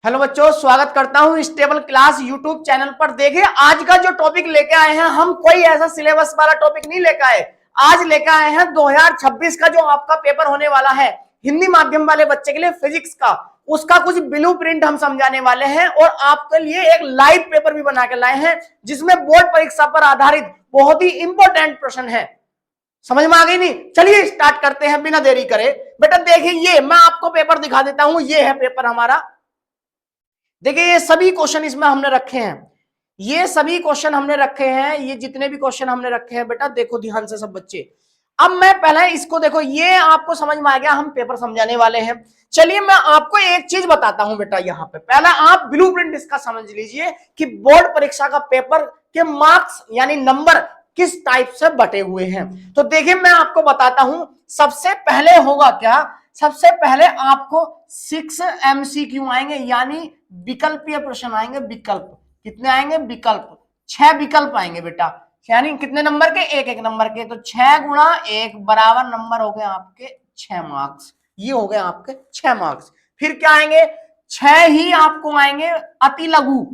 Hello बच्चों, स्वागत करता हूं स्टेबल क्लास यूट्यूब चैनल पर। देखिए, आज का जो टॉपिक लेके आए हैं हम कोई ऐसा सिलेबस वाला टॉपिक नहीं लेकर आए। आज लेकर आए हैं 2026 का जो आपका पेपर होने वाला है हिंदी माध्यम वाले बच्चे के लिए फिजिक्स का, उसका कुछ ब्लू प्रिंट हम समझाने वाले हैं और आपके लिए एक लाइव पेपर भी बना के लाए हैं जिसमें बोर्ड परीक्षा पर आधारित बहुत ही इंपॉर्टेंट प्रश्न है। समझ में आ गई नहीं? चलिए स्टार्ट करते हैं बिना देरी करे। बेटा देखिए, ये मैं आपको पेपर दिखा देता हूं। ये है पेपर हमारा। देखिए, ये सभी क्वेश्चन इसमें हमने रखे हैं। ये सभी क्वेश्चन हमने रखे हैं। ये जितने भी क्वेश्चन हमने रखे हैं बेटा देखो ध्यान से सब बच्चे। अब मैं पहले इसको देखो, ये आपको समझ में आ गया, हम पेपर समझाने वाले हैं। चलिए मैं आपको एक चीज बताता हूं बेटा। यहां पे पहला आप ब्लूप्रिंट इसका समझ लीजिए कि बोर्ड परीक्षा का पेपर के मार्क्स यानी नंबर किस टाइप से बटे हुए हैं। तो देखिए मैं आपको बताता हूं। सबसे पहले होगा क्या, सबसे पहले आपको 6 MCQ आएंगे यानी विकल्पीय प्रश्न आएंगे। विकल्प कितने आएंगे? विकल्प 6 विकल्प आएंगे बेटा। यानी कितने नंबर के? एक एक नंबर के। तो 6 गुणा 1 बराबर नंबर हो गए आपके 6 मार्क्स। ये हो गए आपके 6 मार्क्स। फिर क्या आएंगे? 6 ही आपको आएंगे अति लघु।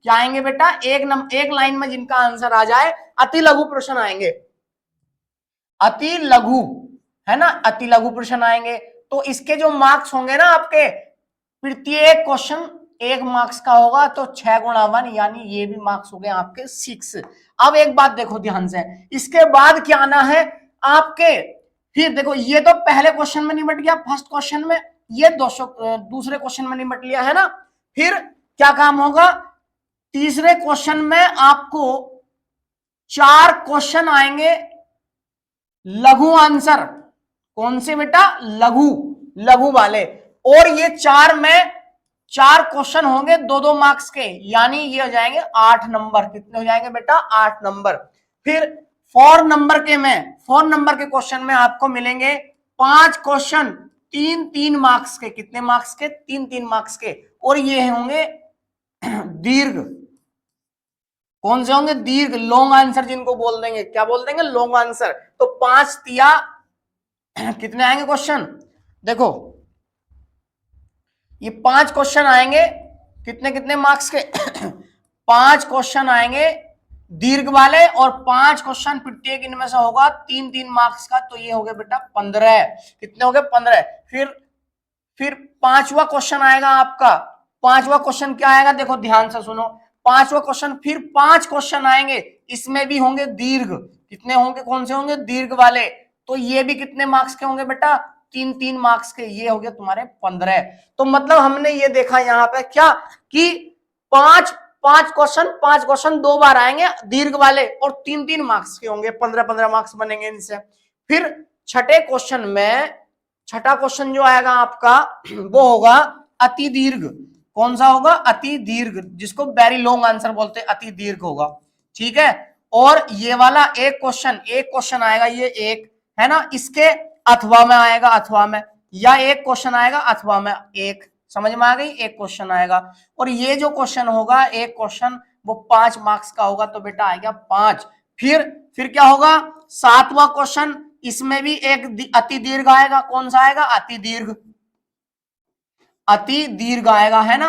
क्या आएंगे बेटा? एक लाइन में जिनका आंसर आ जाए अति लघु प्रश्न आएंगे। अति लघु है ना, अति लघु प्रश्न आएंगे। तो इसके जो मार्क्स होंगे ना आपके, प्रत्येक क्वेश्चन 1 मार्क्स का होगा। तो 6 गुणा 1 यानी ये भी मार्क्स हो गए आपके 6। अब एक बात देखो ध्यान से, इसके बाद क्या आना है आपके। फिर देखो, ये तो पहले क्वेश्चन में निपट गया, फर्स्ट क्वेश्चन में। ये दूसरे क्वेश्चन में निपट लिया है ना। फिर क्या काम होगा? तीसरे क्वेश्चन में आपको 4 क्वेश्चन आएंगे लघु आंसर। कौन से बेटा? लघु, लघु वाले। और ये 4 में 4 क्वेश्चन होंगे 2-2 मार्क्स के, यानी ये हो जाएंगे 8 नंबर। कितने हो जाएंगे बेटा? 8 नंबर। फिर 4 नंबर के क्वेश्चन में आपको मिलेंगे 5 क्वेश्चन 3-3 मार्क्स के। कितने मार्क्स के? 3-3 मार्क्स के। और ये होंगे दीर्घ। कौन से होंगे? दीर्घ, लॉन्ग आंसर जिनको बोल देंगे। क्या बोल देंगे? Long answer. तो 5 तिया कितने आएंगे क्वेश्चन? देखो ये 5 क्वेश्चन आएंगे कितने कितने मार्क्स के? 5 क्वेश्चन आएंगे दीर्घ वाले और 5 क्वेश्चन प्रत्येक इनमें से होगा 3-3 मार्क्स का। तो ये हो गए बेटा 15। कितने हो गए? 15। फिर 5वां क्वेश्चन आएगा आपका। 5वां क्वेश्चन क्या आएगा? देखो ध्यान से सुनो। 5वां क्वेश्चन, फिर 5 क्वेश्चन आएंगे, इसमें भी होंगे दीर्घ। कितने होंगे? कौन से होंगे? दीर्घ वाले। तो ये भी कितने मार्क्स के होंगे बेटा? 3-3 मार्क्स के। ये हो गए तुम्हारे 15। तो मतलब हमने ये देखा यहाँ पे क्या कि 5 क्वेश्चन 2 बार आएंगे दीर्घ वाले और 3-3 मार्क्स के होंगे। 15-15 मार्क्स बनेंगे इनसे। फिर छठा क्वेश्चन जो आएगा आपका वो होगा अति दीर्घ। कौन सा होगा? अति दीर्घ, जिसको वेरी लॉन्ग आंसर बोलते हैं, अति दीर्घ होगा। ठीक है। और ये वाला एक क्वेश्चन आएगा, ये एक है ना, इसके अथवा में आएगा, अथवा में, या एक क्वेश्चन आएगा अथवा में एक। समझ में आ गई? एक क्वेश्चन आएगा। और ये जो क्वेश्चन होगा, एक क्वेश्चन, वो 5 मार्क्स का होगा। तो बेटा आएगा 5। फिर क्या होगा? 7वां क्वेश्चन, इसमें भी एक अति दीर्घ आएगा। कौन सा आएगा? अति दीर्घ। अति दीर्घ आएगा, है ना,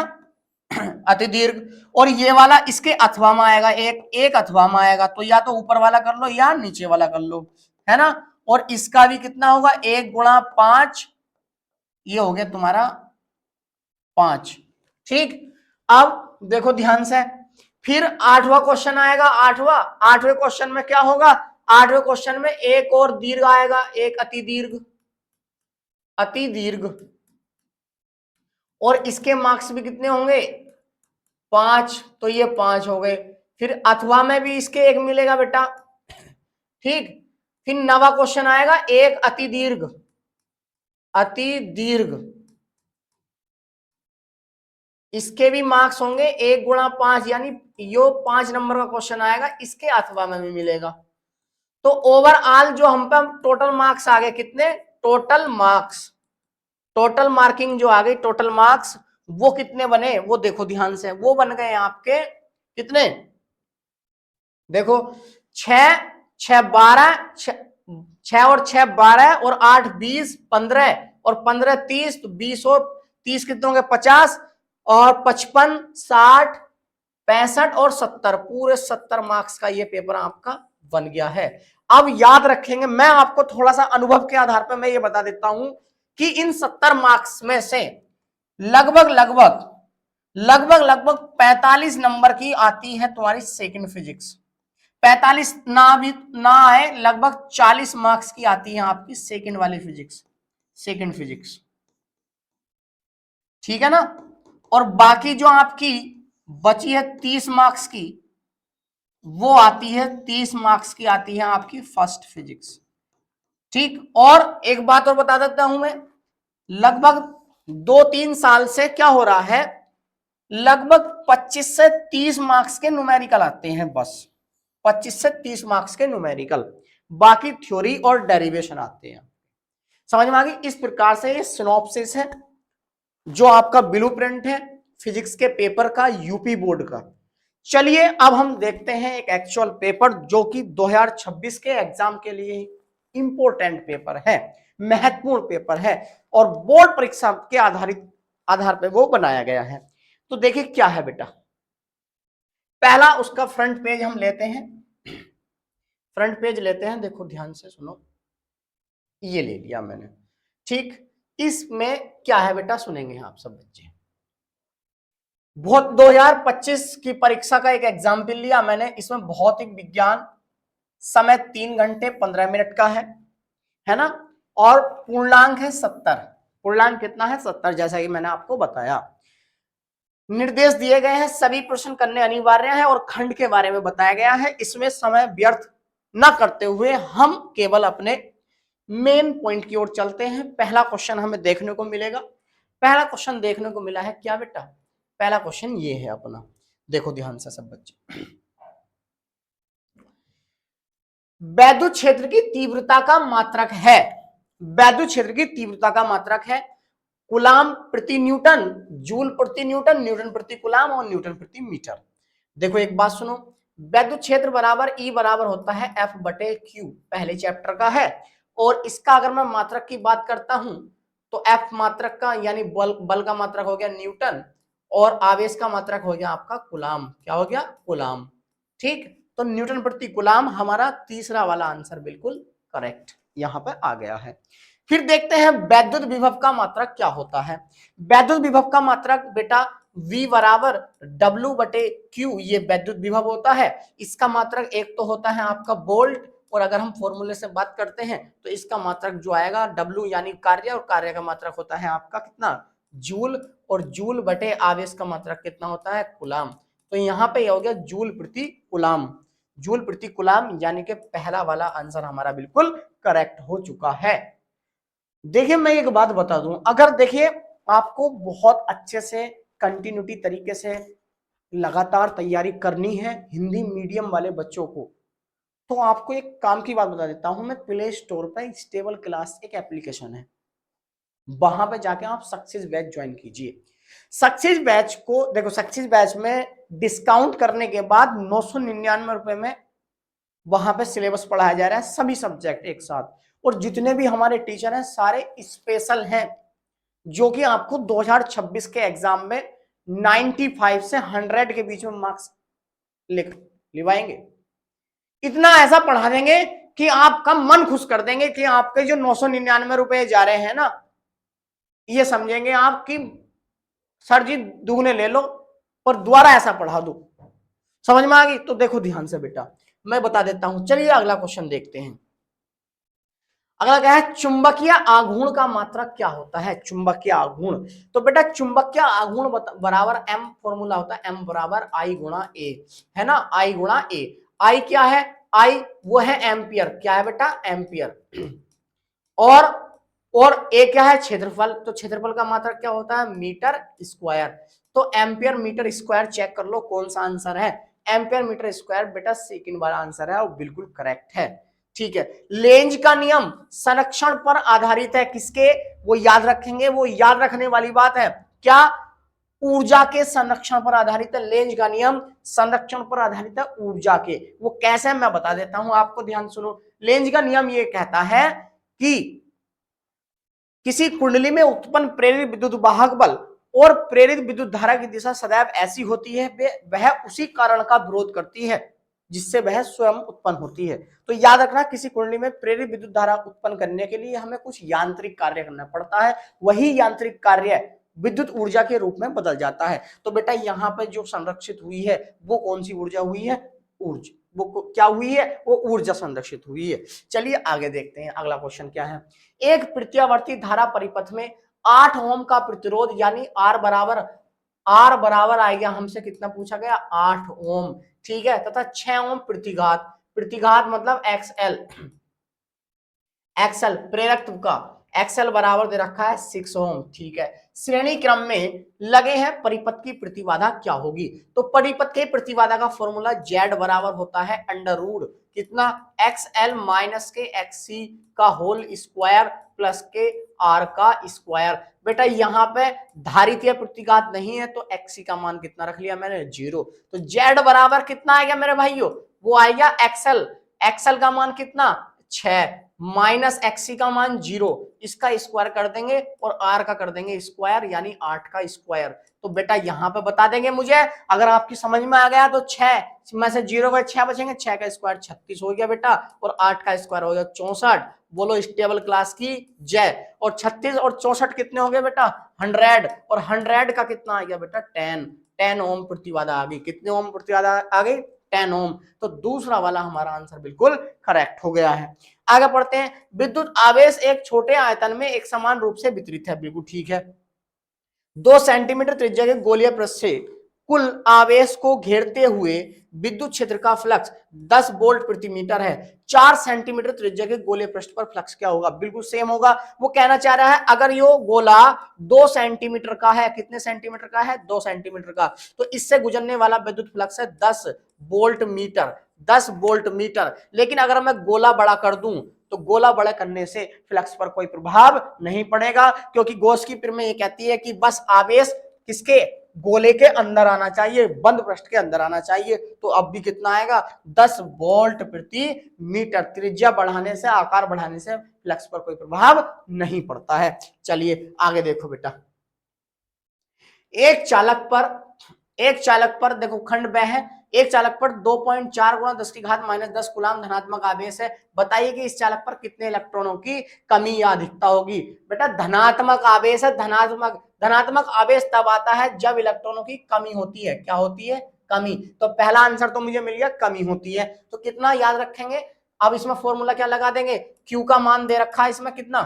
अति दीर्घ। और ये वाला इसके अथवा में आएगा, एक अथवा में आएगा। तो या तो ऊपर वाला कर लो या नीचे वाला कर लो, है ना। और इसका भी कितना होगा? 1 गुणा 5, ये हो गया तुम्हारा 5। ठीक। अब देखो ध्यान से, फिर 8वां क्वेश्चन आएगा। 8वें क्वेश्चन में क्या होगा? 8वें क्वेश्चन में एक और दीर्घ आएगा, एक अति दीर्घ, अति दीर्घ। और इसके मार्क्स भी कितने होंगे? 5। तो ये 5 हो गए। फिर अथवा में भी इसके एक मिलेगा बेटा। ठीक। फिर 9वां क्वेश्चन आएगा, एक अति दीर्घ, अति दीर्घ। इसके भी मार्क्स होंगे 1 गुणा 5, यानी यो 5 नंबर का क्वेश्चन आएगा, इसके अथवा में भी मिलेगा। तो ओवरऑल जो हम पे टोटल मार्क्स आ गए कितने? टोटल मार्क्स, टोटल मार्किंग जो आ गई, टोटल मार्क्स वो कितने बने? वो देखो ध्यान से, वो बन गए आपके कितने? देखो 6 6 12, 6 और 6 12 और 8 20 15 और 15 30। तो 20 और 30 कितने होंगे? 50। और 55, 60, 65 और 70, पूरे 70 मार्क्स का ये पेपर आपका बन गया है। अब याद रखेंगे, मैं आपको थोड़ा सा अनुभव के आधार पर मैं ये बता देता हूं कि इन 70 मार्क्स में से लगभग लगभग लगभग लगभग 45 नंबर की आती है तुम्हारी सेकंड फिजिक्स। 45 ना भी ना आए, लगभग 40 मार्क्स की आती है आपकी सेकंड वाली फिजिक्स, सेकंड फिजिक्स, ठीक है ना। और बाकी जो आपकी बची है 30 मार्क्स की, वो आती है 30 मार्क्स की आती है आपकी फर्स्ट फिजिक्स, ठीक। और एक बात और बता देता हूं मैं, लगभग 2-3 साल से क्या हो रहा है, लगभग 25 से 30 मार्क्स के न्यूमेरिकल आते हैं बस, 25 से 30 मार्क्स के न्यूमेरिकल, बाकी थ्योरी और डेरिवेशन आते हैं। समझ में आ गई। इस प्रकार से ये सिनॉप्सिस है जो आपका ब्लूप्रिंट है फिजिक्स के पेपर का, यूपी बोर्ड का। चलिए अब हम देखते हैं एक एक्चुअल पेपर जो कि 2026 के एग्जाम के लिए इंपॉर्टेंट पेपर है, महत्वपूर्ण पेपर है और बोर्ड परीक्षा के आधार पर वो बनाया गया है। तो देखिए क्या है बेटा, पहला उसका फ्रंट पेज हम लेते हैं, फ्रंट पेज लेते हैं, देखो ध्यान से सुनो, ये ले लिया मैंने, ठीक। इसमें क्या है बेटा, सुनेंगे आप सब बच्चे। बहुत 2025 की परीक्षा का एक एग्जाम्पल लिया मैंने, इसमें भौतिक विज्ञान, समय 3 घंटे 15 मिनट का है ना, और पूर्णांक है 70, पूर्णांक कितना है 70, जैसा कि मैंने आपको बताया। निर्देश दिए गए हैं, सभी प्रश्न करने अनिवार्य है और खंड के बारे में बताया गया है। इसमें समय व्यर्थ न करते हुए हम केवल अपने मेन पॉइंट की ओर चलते हैं। पहला क्वेश्चन हमें देखने को मिलेगा, पहला क्वेश्चन देखने को मिला है क्या बेटा, पहला क्वेश्चन ये है अपना, देखो ध्यान से सब बच्चे। वैद्युत क्षेत्र की तीव्रता का मात्रक है, वैद्युत क्षेत्र की तीव्रता का मात्रक है कूलाम प्रति न्यूटन, जूल प्रति न्यूटन, न्यूटन प्रति कूलाम और न्यूटन प्रति मीटर। देखो एक बात सुनो, वैद्युत क्षेत्र बराबर E बराबर होता है F/Q, पहले चैप्टर का है। और इसका अगर मैं मात्रक की बात करता हूं तो F मात्रक का यानी बल का मात्रक हो गया न्यूटन और आवेश का मात्रक हो गया आपका कूलाम, क्या हो गया कूलाम, ठीक। तो न्यूटन प्रति कूलाम हमारा तीसरा वाला आंसर बिल्कुल करेक्ट यहां पर आ गया है। फिर देखते हैं वैद्युत विभव का मात्रक क्या होता है। वैद्युत विभव का मात्रक बेटा V बराबर W/Q, ये वैद्युत विभव होता है। इसका मात्रक एक तो होता है आपका वोल्ट, और अगर हम फॉर्मूले से बात करते हैं तो इसका मात्रक जो आएगा W यानी कार्य, और कार्य का मात्रक होता है आपका कितना जूल, और जूल बटे आवेश का मात्रक कितना होता है कूलाम। तो यहाँ पे हो गया जूल प्रति कूलाम, जूल प्रति कूलाम, यानी कि पहला वाला आंसर हमारा बिल्कुल करेक्ट हो चुका है। देखिए मैं एक बात बता दूं, अगर देखिए आपको बहुत अच्छे से कंटिन्यूटी तरीके से लगातार तैयारी करनी है हिंदी मीडियम वाले बच्चों को, तो आपको एक काम की बात बता देता हूं मैं, प्ले स्टोर पर स्टेबल क्लास एक एप्लीकेशन है, वहां पे जाके आप सक्सेस बैच ज्वाइन कीजिए। सक्सेस बैच को देखो, सक्सेस बैच में डिस्काउंट करने के बाद 999 रुपए में वहां पे सिलेबस पढ़ाया जा रहा है, सभी सब्जेक्ट एक साथ, और जितने भी हमारे टीचर हैं सारे स्पेशल हैं, जो कि आपको 2026 के एग्जाम में 95 से 100 के बीच में मार्क्स लिवाएंगे। इतना ऐसा पढ़ा देंगे कि आपका मन खुश कर देंगे कि आपके जो 999 रुपए जा रहे हैं ना, ये समझेंगे आप कि सर जी दुगने ले लो और दोबारा ऐसा पढ़ा दो। समझ में आ गई। तो देखो ध्यान से बेटा मैं बता देता हूं, चलिए अगला क्वेश्चन देखते हैं। अगला क्या है, चुंबकीय आघूर्ण का मात्रक क्या होता है, चुंबकीय आघूर्ण। तो बेटा चुंबकीय आघूर्ण बराबर M, फॉर्मूला होता है M बराबर I गुणा A, है ना, I गुणा A। I क्या है, I वो है एम्पियर, क्या है बेटा एम्पियर, और A क्या है क्षेत्रफल, तो क्षेत्रफल का मात्रक क्या होता है मीटर स्क्वायर। तो एम्पियर मीटर स्क्वायर चेक कर लो कौन सा आंसर है, एम्पियर मीटर स्क्वायर बेटा सेकंड वाला आंसर है और बिल्कुल करेक्ट है, ठीक है। लेंज का नियम संरक्षण पर आधारित है, किसके, वो याद रखेंगे, वो याद रखने वाली बात है, क्या ऊर्जा के संरक्षण पर आधारित है। लेंज का नियम संरक्षण पर आधारित है ऊर्जा के, वो कैसे मैं बता देता हूं आपको, ध्यान सुनो। लेंज का नियम ये कहता है कि किसी कुंडली में उत्पन्न प्रेरित विद्युत वाहक बल और प्रेरित विद्युत धारा की दिशा सदैव ऐसी होती है वह उसी कारण का विरोध करती है जिससे वह स्वयं उत्पन्न होती है। तो याद रखना, किसी कुंडली में प्रेरित विद्युत धारा उत्पन्न करने के लिए हमें कुछ यांत्रिक कार्य करना पड़ता है, वही यांत्रिक कार्य विद्युत ऊर्जा के रूप में बदल जाता है। तो बेटा यहाँ पे जो संरक्षित हुई है वो कौन सी ऊर्जा हुई है? ऊर्जा। वो क्या हुई है? वो ऊर्जा संरक्षित हुई है। चलिए आगे देखते हैं, अगला क्वेश्चन क्या है। एक प्रत्यावर्ती धारा परिपथ में 8 ओम का प्रतिरोध यानी आर बराबर आएगा, हमसे कितना पूछा गया? 8 ओम, ठीक है, तथा 6 ओम प्रतिघात मतलब एक्सएल प्रेरकत्व का एक्सएल बराबर दे रखा है 6 ओम, ठीक है। श्रेणी क्रम में लगे हैं परिपथ की प्रतिबाधा क्या होगी? तो परिपथ के प्रतिबाधा का फॉर्मूला जेड बराबर होता है अंडर रूट कितना? एक्सएल माइनस के एक्ससी का होल स्क्वायर प्लस के आर का स्क्वायर। बेटा यहाँ पे धारितीय प्रतिघात नहीं है तो एक्सी का मान कितना रख लिया मैंने? 0। तो जेड बराबर कितना आएगा मेरे भाइयों? वो आएगा एक्सएल का मान कितना? 6 माइनस एक्सी का मान 0, इसका स्क्वायर कर देंगे और आर का कर देंगे स्क्वायर यानी 8 का स्क्वायर। तो बेटा यहाँ पे बता देंगे मुझे, अगर आपकी समझ में आ गया तो 6 में से 0 का 6 बचेंगे, 6 का स्क्वायर 36 हो गया बेटा, और 8 का स्क्वायर हो गया 64। बोलो स्टेबल क्लास की जय। और 36 और 64 कितने हो गए बेटा? 100, और 100 का कितना आ गया बेटा? 10 ओम प्रतिबाधा आ गई। कितने ओम प्रतिबाधा आ गई? 10 ओम। तो दूसरा वाला हमारा आंसर बिल्कुल करेक्ट हो गया है। आगे पढ़ते हैं। विद्युत आवेश एक छोटे आयतन में एक समान रूप से वितरित है, बिल्कुल ठीक है। 2 सेंटीमीटर त्रिज्या के गोलीय पृष्ठ से कुल आवेश को घेरते हुए विद्युत क्षेत्र का फ्लक्स 10 वोल्ट प्रति मीटर है। 4 सेंटीमीटर त्रिज्या के गोलीय पृष्ठ पर फ्लक्स क्या होगा? बिल्कुल सेम होगा। वो कहना चाह रहा है अगर यो गोला 2 सेंटीमीटर का है, कितने सेंटीमीटर का है? 2 सेंटीमीटर का, तो इससे गुजरने वाला विद्युत फ्लक्स है 10 वोल्ट मीटर, 10 वोल्ट मीटर। लेकिन अगर मैं गोला बड़ा कर दूं तो गोला बड़ा करने से फ्लक्स पर कोई प्रभाव नहीं पड़ेगा, क्योंकि गॉस की प्रमेय ये कहती है कि बस आवेश किसके? गोले के अंदर आना चाहिए, बंद पृष्ठ के अंदर आना चाहिए। तो अब भी कितना आएगा? 10 वोल्ट प्रति मीटर। त्रिज्या बढ़ाने से, आकार बढ़ाने से फ्लक्स पर कोई प्रभाव नहीं पड़ता है। चलिए आगे देखो बेटा। एक चालक पर देखो खंड ब है, एक चालक पर 2.4 गुणा 10 की घात -10 कूलाम धनात्मक आवेश है। बताइए कि इस चालक पर कितने इलेक्ट्रॉनों की कमी या अधिकता होगी? बेटा धनात्मक आवेश है, धनात्मक आवेश तब आता है जब इलेक्ट्रॉनों की कमी होती है। क्या होती है? कमी। तो पहला आंसर तो मुझे मिल गया, कमी होती है। तो कितना याद रखेंगे? अब इसमें फॉर्मूला क्या लगा देंगे? क्यू का मान दे रखा है इसमें, कितना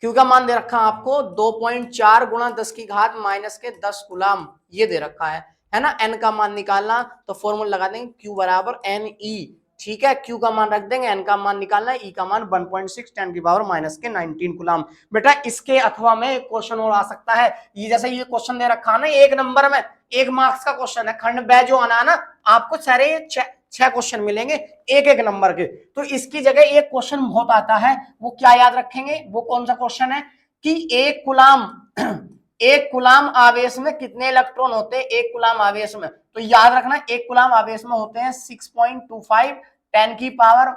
क्यू का मान दे रखा है आपको? 2.4 गुणा 10 की घात -10 कूलाम, ये दे रखा है ना। एन का मान निकालना, तो फॉर्मूला लगा देंगे क्यू बराबर एन ई, ठीक है। क्यू का मान रख देंगे, एन का मान निकालना है, ई का मान 1.6 10 की पावर -19 कूलाम। बेटा इसके अथवा में एक क्वेश्चन और आ सकता है, ये जैसे ये क्वेश्चन दे रखा है ना 1 नंबर में, 1 मार्क्स का क्वेश्चन है, खंड ब जो आना ना, आपको सारे 6 क्वेश्चन मिलेंगे 1-1 नंबर के। तो इसकी जगह एक क्वेश्चन बहुत आता है, वो क्या याद रखेंगे? वो कौन सा क्वेश्चन है कि एक कुलाम आवेश में कितने इलेक्ट्रॉन होते हैं? एक कुलाम आवेश में, तो याद रखना एक कुलाम आवेश में होते हैं 6.25 10 की पावर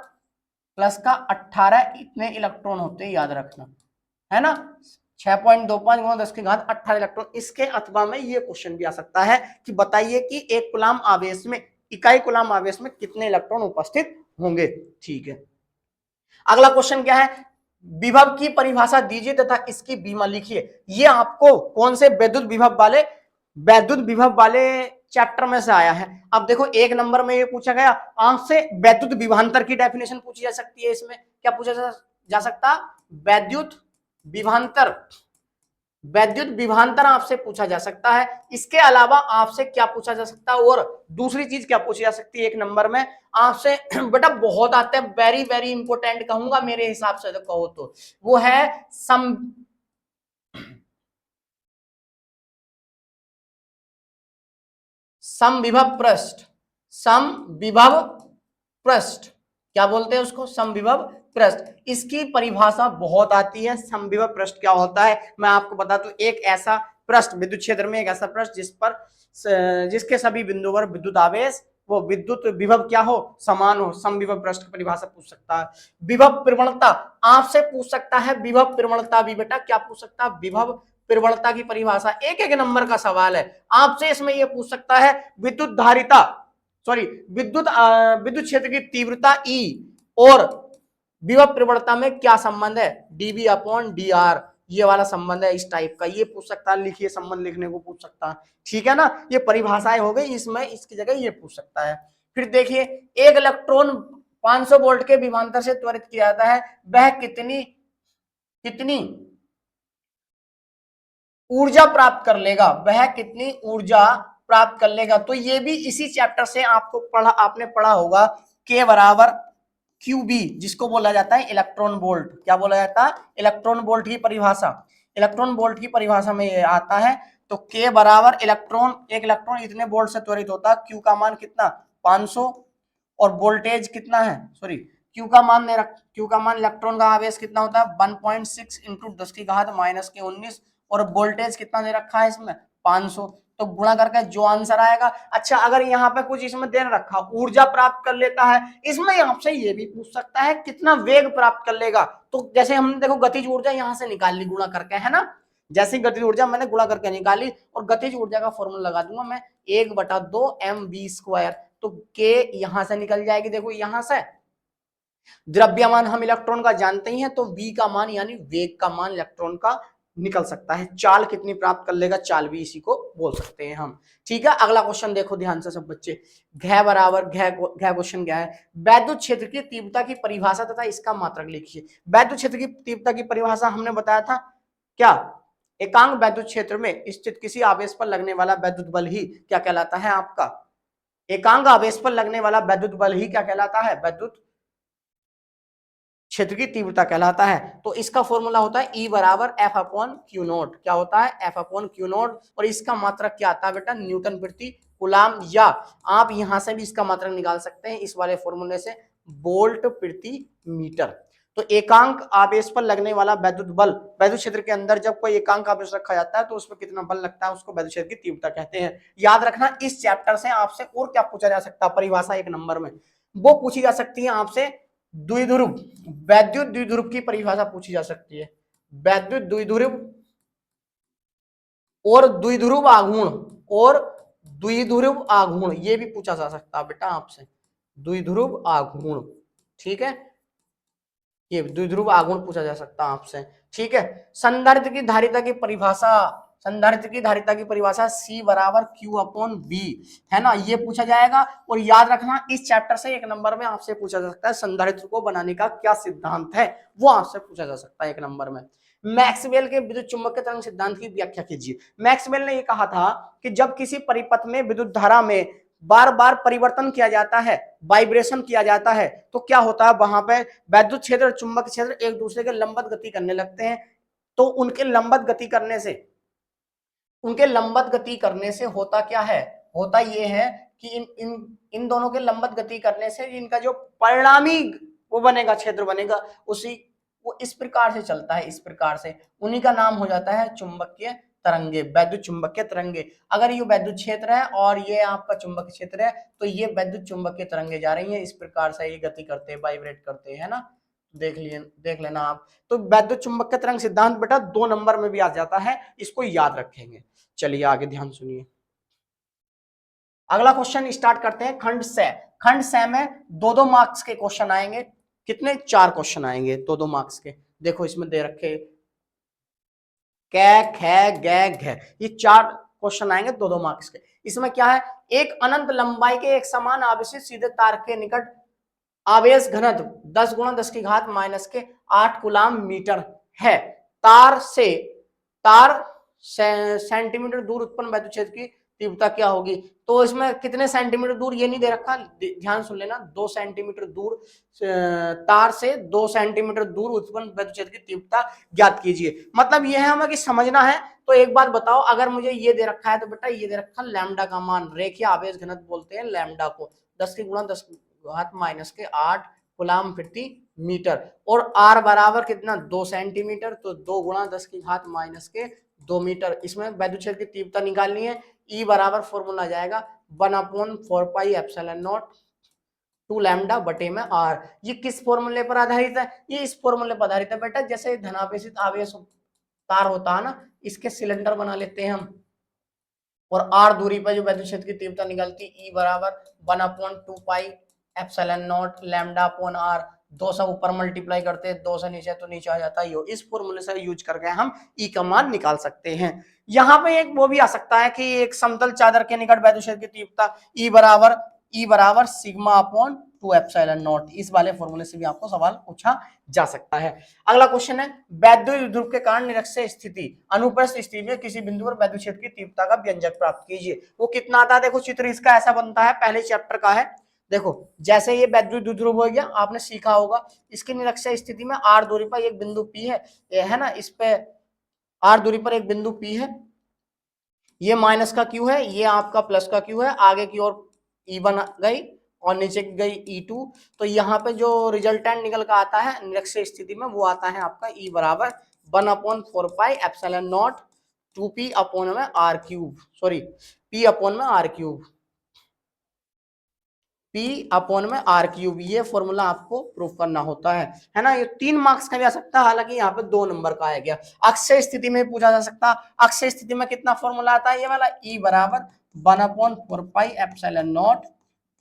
प्लस का 18 इतने इलेक्ट्रॉन होते हैं, याद रखना, है ना। 6.25 गुणा 10 की घात 18 इलेक्ट्रॉन। इसके अथवा में ये क्वेश्चन भी आ सकता है कि बताइए कि एक कुलाम आवेश में, इकाई कुलाम आवेश में कितने इलेक्ट्रॉन उपस्थित होंगे, ठीक है। अगला क्वेश्चन क्या है? विभव की परिभाषा दीजिए तथा इसकी बीमा लिखिए। ये आपको कौन से विद्युत विभव वाले चैप्टर में से आया है। अब देखो 1 नंबर में ये पूछा गया, आपसे वैद्युत विभवांतर की डेफिनेशन पूछी जा सकती है। इसमें क्या पूछा जा सकता? वैद्युत विभवांतर आपसे पूछा जा सकता है। इसके अलावा आपसे क्या पूछा जा सकता है? और दूसरी चीज क्या पूछी जा सकती है 1 नंबर में आपसे? बेटा बहुत आते हैं, वेरी वेरी इंपोर्टेंट कहूंगा मेरे हिसाब से, तो कहो तो वो है समविभव पृष्ठ, क्या बोलते हैं उसको? समविभव पृष्ठ। इसकी परिभाषा बहुत आती है। समविभव पृष्ठ क्या होता है मैं आपको बता दूं, एक ऐसा पृष्ठ विद्युत क्षेत्र में, एक ऐसा पृष्ठ जिसके सभी बिंदुओं पर विद्युत आवेश, वो विद्युत विभव क्या हो? समान हो। समविभव पृष्ठ की परिभाषा पूछ सकता है। विभव प्रवणता आपसे पूछ सकता है, विभव प्रवणता भी बेटा क्या पूछ सकता है? विभव प्रवणता की परिभाषा, एक एक नंबर का सवाल है आपसे। इसमें यह पूछ सकता है विद्युत धारिता, सॉरी विद्युत क्षेत्र की तीव्रता ई और विभव प्रवणता में क्या संबंध है, डीवी अपॉन डी आर, ये वाला संबंध है इस टाइप का, ये पूछ सकता है, लिखिए संबंध लिखने को पूछ सकता है, ठीक है ना। ये परिभाषाएं हो गई, इसमें इसकी जगह ये पूछ सकता है। फिर देखिए एक इलेक्ट्रॉन 500 वोल्ट के विभवांतर से त्वरित किया जाता है, वह कितनी कितनी ऊर्जा प्राप्त कर लेगा, वह कितनी ऊर्जा प्राप्त कर लेगा। तो ये भी इसी चैप्टर से आपने पढ़ा होगा, के बराबर क्यूबी, जिसको बोला जाता है इलेक्ट्रॉन वोल्ट। क्या बोला जाता है, इलेक्ट्रॉन वोल्ट की परिभाषा, इलेक्ट्रॉन वोल्ट की परिभाषा में ये आता है। तो के बराबर इलेक्ट्रॉन, एक इलेक्ट्रॉन इतने वोल्ट से त्वरित होता है, क्यू का मान कितना 500 और वोल्टेज कितना है, सॉरी क्यू का मान क्यू का मान इलेक्ट्रॉन का आवेश कितना होता है 1.6 इंटू 10 की घात माइनस के 19 और वोल्टेज कितना दे रखा है इसमें 500, तो गुणा करके जो आंसर आएगा। अच्छा अगर यहाँ पे कुछ इसमें दे रखा ऊर्जा प्राप्त कर लेता है, इसमें आपसे ये भी पूछ सकता है कितना वेग प्राप्त कर लेगा। तो जैसे हमने देखो गतिज ऊर्जा यहाँ से निकाल ली गुणा करके, है ना, जैसी गतिज ऊर्जा मैंने गुणा करके निकाली और गतिज ऊर्जा का फॉर्मूला लगा दूंगा मैं 1/2 mv², तो के यहां से निकल जाएगी, देखो यहां से द्रव्यमान हम इलेक्ट्रॉन का जानते ही हैं, तो v का मान यानी वेग का मान इलेक्ट्रॉन का निकल सकता है। चाल कितनी प्राप्त कर लेगा, चाल भी इसी को बोल सकते हैं हम, ठीक है। अगला क्वेश्चन देखो ध्यान से सब बच्चे, घ बराबर घ क्वेश्चन क्या है, वैद्युत क्षेत्र की तीव्रता की परिभाषा तथा इसका मात्रक लिखिए। वैद्युत क्षेत्र की तीव्रता की परिभाषा हमने बताया था क्या, एकांक वैद्युत क्षेत्र में स्थित किसी आवेश पर लगने वाला वैद्युत बल ही क्या कहलाता है आपका, एकांक आवेश पर लगने वाला वैद्युत बल ही क्या कहलाता है, वैद्युत क्षेत्र की तीव्रता कहलाता है। तो इसका फॉर्मूला होता है E बराबर एफ अपॉन क्यू नोट, क्या होता है एफ अपॉन क्यू नोट, और इसका मात्रक क्या आता है बेटा न्यूटन प्रति कूलाम, या आप यहां से भी इसका मात्रक निकाल सकते हैं इस वाले फॉर्मूले से वोल्ट प्रति मीटर। तो एकांक आवेश पर लगने वाला वैद्युत बल, वैद्युत क्षेत्र के अंदर जब कोई एकांक आवेश रखा जाता है तो उसमें कितना बल लगता है उसको वैद्युत क्षेत्र की तीव्रता कहते हैं। याद रखना इस चैप्टर से आपसे और क्या पूछा जा सकता है, परिभाषा एक नंबर में वो पूछी जा सकती है आपसे, द्विध्रुव, वैद्युत द्विध्रुव की परिभाषा पूछी जा सकती है, वैद्युत द्विध्रुव और द्विध्रुव आघूर्ण, और द्विध्रुव आघूर्ण ये भी पूछा जा सकता है बेटा आपसे, द्विध्रुव आघूर्ण, ठीक है, ये द्विध्रुव आघूर्ण पूछा जा सकता है आपसे, ठीक है। संधारित्र की धारिता की परिभाषा, संधारित्र की धारिता की परिभाषा C बराबर Q अपॉन V, है ना, ये पूछा जाएगा। और याद रखना इस चैप्टर से एक नंबर में आपसे पूछा जा सकता है संधारित्र को बनाने का क्या सिद्धांत है, वो आपसे पूछा जा सकता है एक नंबर में। मैक्सवेल के विद्युत चुंबकीय तरंग सिद्धांत की व्याख्या कीजिए। मैक्सवेल ने ये कहा था कि जब किसी परिपथ में विद्युत धारा में बार बार परिवर्तन किया जाता है, वाइब्रेशन किया जाता है, तो क्या होता है वहां पे वैद्युत क्षेत्र और चुंबक क्षेत्र एक दूसरे के लंबवत गति करने लगते हैं। तो उनके लंबवत गति करने से, उनके लंबवत गति करने से होता क्या है, होता ये है कि इन दोनों के लंबवत गति करने से इनका जो परिणामी वो बनेगा, क्षेत्र बनेगा, उसी वो इस प्रकार से चलता है, इस प्रकार से, उन्हीं का नाम हो जाता है चुंबकीय तरंगे, वैद्युत चुंबकीय तरंगे। अगर ये वैद्युत क्षेत्र है और ये आपका चुंबकीय क्षेत्र है, तो ये वैद्युत चुंबकीय तरंगे जा रही हैं, इस प्रकार से ये गति करते हैं, वाइब्रेट करते हैं, ना, देख लेना आप। तो वैद्युत चुंबकीय तरंग सिद्धांत बेटा 2 नंबर में भी आ जाता है, इसको याद रखेंगे। चलिए आगे ध्यान सुनिए, अगला क्वेश्चन स्टार्ट करते हैं खंड से। खंड से में 2-2 मार्क्स के क्वेश्चन आएंगे, कितने 4 क्वेश्चन आएंगे 2-2 मार्क्स के। देखो इसमें दे रखे कै ख ग घ, ये 4 क्वेश्चन आएंगे 2-2 मार्क्स के। इसमें क्या है, एक अनंत लंबाई के एक समान आवेशित सीधे तार के निकट आवेश घनत्व 10 × 10 की घात माइनस के 8 कूलाम मीटर है। तार सेंटीमीटर दूर उत्पन्न वैद्युत क्षेत्र की तीव्रता क्या होगी। तो इसमें कितने सेंटीमीटर दूर ये नहीं दे रखा, ध्यान सुन लेना, 2 सेंटीमीटर दूर, तार से 2 सेंटीमीटर दूर उत्पन्न वैद्युत क्षेत्र की तीव्रता ज्ञात कीजिए। मतलब ये है हमें कि समझना है। तो एक बात बताओ, अगर मुझे ये दे रखा है तो बेटा ये दे रखा लैम्डा का मान, रेखीय आवेश घनत्व बोलते हैं लैम्डा को, 10 की × 10 घात माइनस के 8 कूलाम प्रति मीटर, और आर बराबर कितना 2 सेंटीमीटर, तो 2 × 10 की घात माइनस के 2 मीटर। इसमें वैद्युत क्षेत्र की तीव्रता निकालनी है। E बराबर फॉर्मूला जाएगा 1/4πε0 2 लैम्डा बटे में R। ये किस फॉर्मूले पर आधारित है, ये इस फॉर्मूले पर आधारित है बेटा, जैसे धनावेशित आवेश तार होता है ना, इसके सिलेंडर बना लेते हैं हम, और आर दूरी पर जो विद्युत क्षेत्र की तीव्रता निकलती ई बराबर 1/2 pi epsilon naught lambda upon R. 2 से ऊपर मल्टीप्लाई करते हैं, 2 से नीचे तो नीचे आ जाता है यो। इस फॉर्मूले से यूज करके हम ई का मान निकाल सकते हैं। यहाँ पे एक वो भी आ सकता है कि एक समतल चादर के निकट विद्युत क्षेत्र की तीव्रता ई बराबर सिग्मा अपॉन 2 एप्सिलॉन नॉट। इस वाले फॉर्मूले से भी आपको सवाल पूछा जा सकता है। अगला क्वेश्चन है, वैद्युत ध्रुव के कारण निरक्षीय स्थिति अनुप्रस्थ स्थिति में किसी बिंदु पर विद्युत क्षेत्र की तीव्रता का व्यंजक प्राप्त कीजिए। वो कितना आता है, देखो चित्र इसका ऐसा बनता है, पहले चैप्टर का है। देखो जैसे ये वैद्युत ध्रुव हो गया, आपने सीखा होगा, इसकी निरक्षीय स्थिति में आर दूरी पर एक बिंदु पी है ना, इस पे आर दूरी पर एक बिंदु पी है, ये माइनस का क्यू है, ये आपका प्लस का क्यू है, आगे की ओर ई बन गई और नीचे की गई E2। तो यहाँ पे जो रिजल्टेंट निकल कर आता है निरक्षीय स्थिति में, वो आता है आपका E बराबर 1/4 pi epsilon naught 2p upon में R cube, sorry p upon में आर क्यूब, p अपॉन में आर क्यूब। ये फॉर्मूला आपको प्रूफ करना होता है ना। ये 3 मार्क्स का भी आ सकता है, हालांकि यहाँ पे 2 नंबर का आ गया। अक्षय स्थिति में पूछा जा सकता, अक्षय स्थिति में कितना फॉर्मूला आता है, ये वाला E बराबर 1/4 pi epsilon naught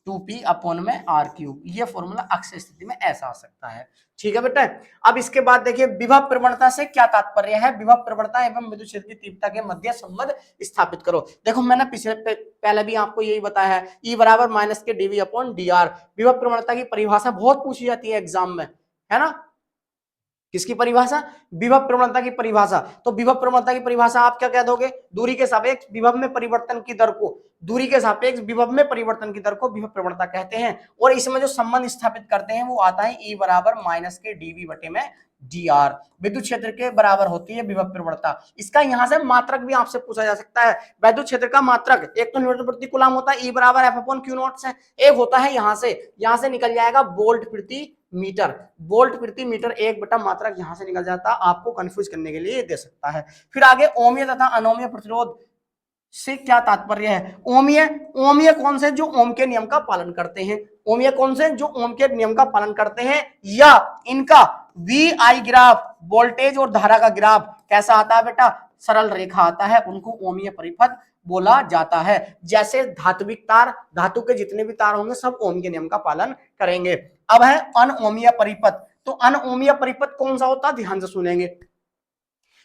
2p upon में आर क्यूब। ये फॉर्मूला अक्षय स्थिति में ऐसा आ सकता है। ठीक है बेटा। अब इसके बाद देखिए, विभव प्रवणता से क्या तात्पर्य है, विभव प्रवणता एवं विद्युत क्षेत्र की तीव्रता के मध्य संबंध स्थापित करो। देखो मैंने पहले भी आपको यही बताया है, ई बराबर माइनस के डीवी अपॉन डी आर। विभव प्रवणता की परिभाषा बहुत पूछी जाती है एग्जाम में, है ना। किसकी परिभाषा, विभव प्रवणता की परिभाषा। तो विभव प्रवणता की परिभाषा आप क्या कह दोगे, दूरी के सापेक्ष विभव में परिवर्तन की दर को, दूरी के सापेक्ष विभव में परिवर्तन की दर को विभव प्रवणता कहते हैं। और इसमें जो संबंध स्थापित करते हैं वो आता है ई बराबर माइनस के डीवी बटे में डी आर। विद्युत क्षेत्र के बराबर होती है विभव प्रवणता। इसका यहां से मात्रक भी आपसे पूछा जा सकता है। विद्युत क्षेत्र का मात्रक एक तो न्यूटन प्रति कूलम होता है, ई बराबर एफ अपॉन क्यू नॉट से, एक होता है यहां से निकल जाएगा वोल्ट प्रति मीटर, वोल्ट प्रति मीटर, एक बटा मात्रक यहां से निकल जाता, आपको कंफ्यूज करने के लिए दे सकता है। फिर आगे ओमीय तथा अनोमीय प्रतिरोध से क्या तात्पर्य है। ओमीय कौन से, जो ओम के नियम का पालन करते हैं। ओमीय कौन से, जो ओम के नियम का पालन करते हैं, या इनका वी आई ग्राफ, वोल्टेज और धारा का ग्राफ कैसा आता है बेटा, सरल रेखा आता है, उनको ओमीय परिपथ बोला जाता है। जैसे धात्विक तार, धातु के जितने भी तार होंगे सब ओम के नियम का पालन करेंगे। अब है अनओमीय परिपथ। तो अनओमीय परिपथ कौन सा होता है, ध्यान से सुनेंगे,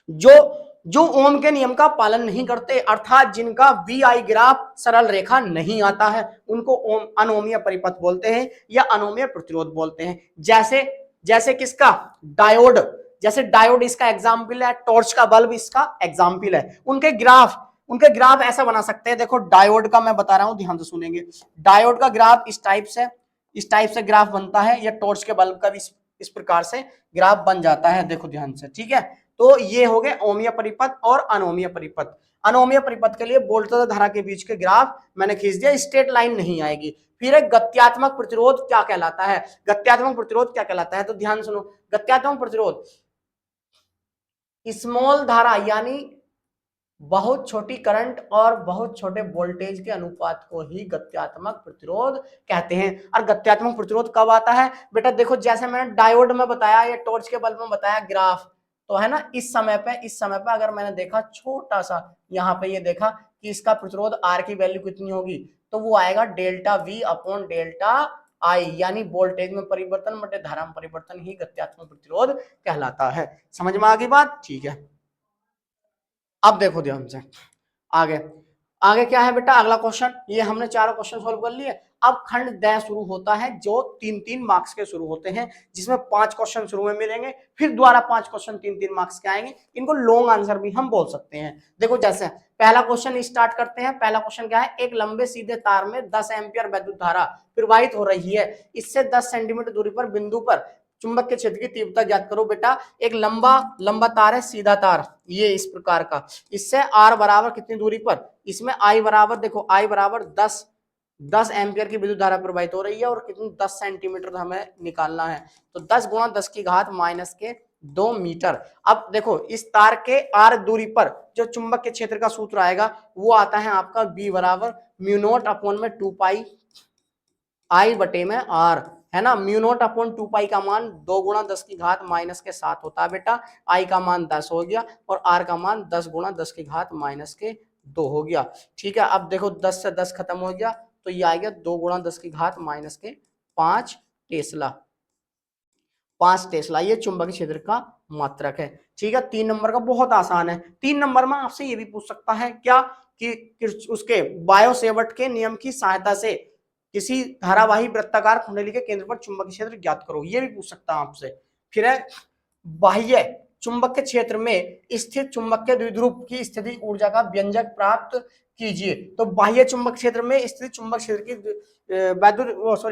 जो ओम के नियम का पालन नहीं करते, अर्थात जिनका वी आई ग्राफ सरल रेखा नहीं आता है, उनको अनओमीय परिपथ बोलते हैं या अनओमीय प्रतिरोध बोलते हैं। जैसे किसका, डायोड, जैसे डायोड इसका एग्जाम्पल है, टॉर्च का बल्ब इसका एग्जाम्पल है। उनके ग्राफ ऐसा बना सकते हैं। देखो डायोड का मैं बता रहा हूं, ध्यान से सुनेंगे। डायोड का ग्राफ इस टाइप से ग्राफ बनता है, या टॉर्च के बल्ब का भी इस प्रकार से ग्राफ बन जाता है। देखो ध्यान से, ठीक है। तो ये हो गए ओमीय परिपथ और अनोमीय परिपथ। अनोमीय परिपथ के लिए वोल्टेज और धारा के बीच के ग्राफ मैंने खींच दिया, स्ट्रेट लाइन नहीं आएगी। फिर एक गत्यात्मक प्रतिरोध क्या कहलाता है, गत्यात्मक प्रतिरोध क्या कहलाता है, तो ध्यान सुनो। गत्यात्मक प्रतिरोध स्मॉल धारा यानी बहुत छोटी करंट और बहुत छोटे वोल्टेज के अनुपात को ही गत्यात्मक प्रतिरोध कहते हैं। और गत्यात्मक प्रतिरोध कब आता है बेटा, देखो जैसे मैंने डायोड में बताया या टॉर्च के बल्ब में बताया ग्राफ, तो है ना, इस समय पे अगर मैंने देखा छोटा सा, यहाँ पे ये देखा कि इसका प्रतिरोध आर की वैल्यू कितनी होगी, तो वो आएगा डेल्टा वी अपॉन डेल्टा आई, यानी वोल्टेज में परिवर्तन बटे धारा में परिवर्तन ही गत्यात्मक प्रतिरोध कहलाता है। समझ में आ गई बात, ठीक है। अब देखो ध्यान से, आगे क्या है बेटा, अगला क्वेश्चन। ये हमने चारों क्वेश्चन सोल्व कर लिए। अब खंड द शुरू होता है, जो 3-3 मार्क्स के शुरू होते हैं, जिसमें 5 क्वेश्चन शुरू में मिलेंगे, फिर दोबारा 5 क्वेश्चन 3-3 मार्क्स के आएंगे। इनको लॉन्ग आंसर भी हम बोल सकते हैं। देखो जैसे पहला क्वेश्चन स्टार्ट करते हैं। पहला क्वेश्चन क्या है, एक लंबे सीधे तार में 10 एम्पियर विद्युत धारा प्रवाहित हो रही है, इससे 10 सेंटीमीटर दूरी पर बिंदु पर चुंबक के क्षेत्र की तीव्रता ज्ञात करो। बेटा एक लंबा तार है, सीधा तार, ये इस प्रकार का, इससे आर बराबर कितनी दूरी पर, इसमें आई बराबर, देखो आई बराबर 10 एम्पियर की विद्युत धारा प्रवाहित हो रही है, और कितनी 10 सेंटीमीटर हमें निकालना है, तो 10 गुणा 10 की घात माइनस के 2 मीटर। अब देखो इस तार के आर दूरी पर जो चुंबक के क्षेत्र का सूत्र आएगा वो आता है आपका बी बराबर म्यू नॉट अपॉन में 2 पाई आई बटे में आर, है ना। म्यू नॉट अपॉन 2 पाई का मान 2 गुणा 10 की घात माइनस के 7 होता है बेटा। आई का मान 10 हो गया और आर का मान 10 गुणा 10 की घात माइनस के 2 हो गया। ठीक है, अब देखो 10 से 10 खत्म हो गया तो ये आ गया 2 गुणा 10 की घात माइनस के 5 टेस्ला। 5 टेस्ला ये चुंबकीय क्षेत्र का मात्रक है। ठीक है, 3 नंबर का बहुत आसान है। 3 नंबर में आपसे ये भी पूछ सकता है क्या कि उसके बायो-सेवर्ट के नियम की सहायता से किसी धारावाही वृत्ताकार कुंडली के केंद्र पर चुंबकीय क्षेत्र ज्ञात करो, ये भी पूछ सकता है आपसे। फिर है बाह्य चुंबकीय क्षेत्र में स्थित चुंबकीय द्विध्रुव की स्थिति ऊर्जा का व्यंजक प्राप्त कीजिए। तो बाह्य चुंबक क्षेत्र में स्थित चुंबक क्षेत्र की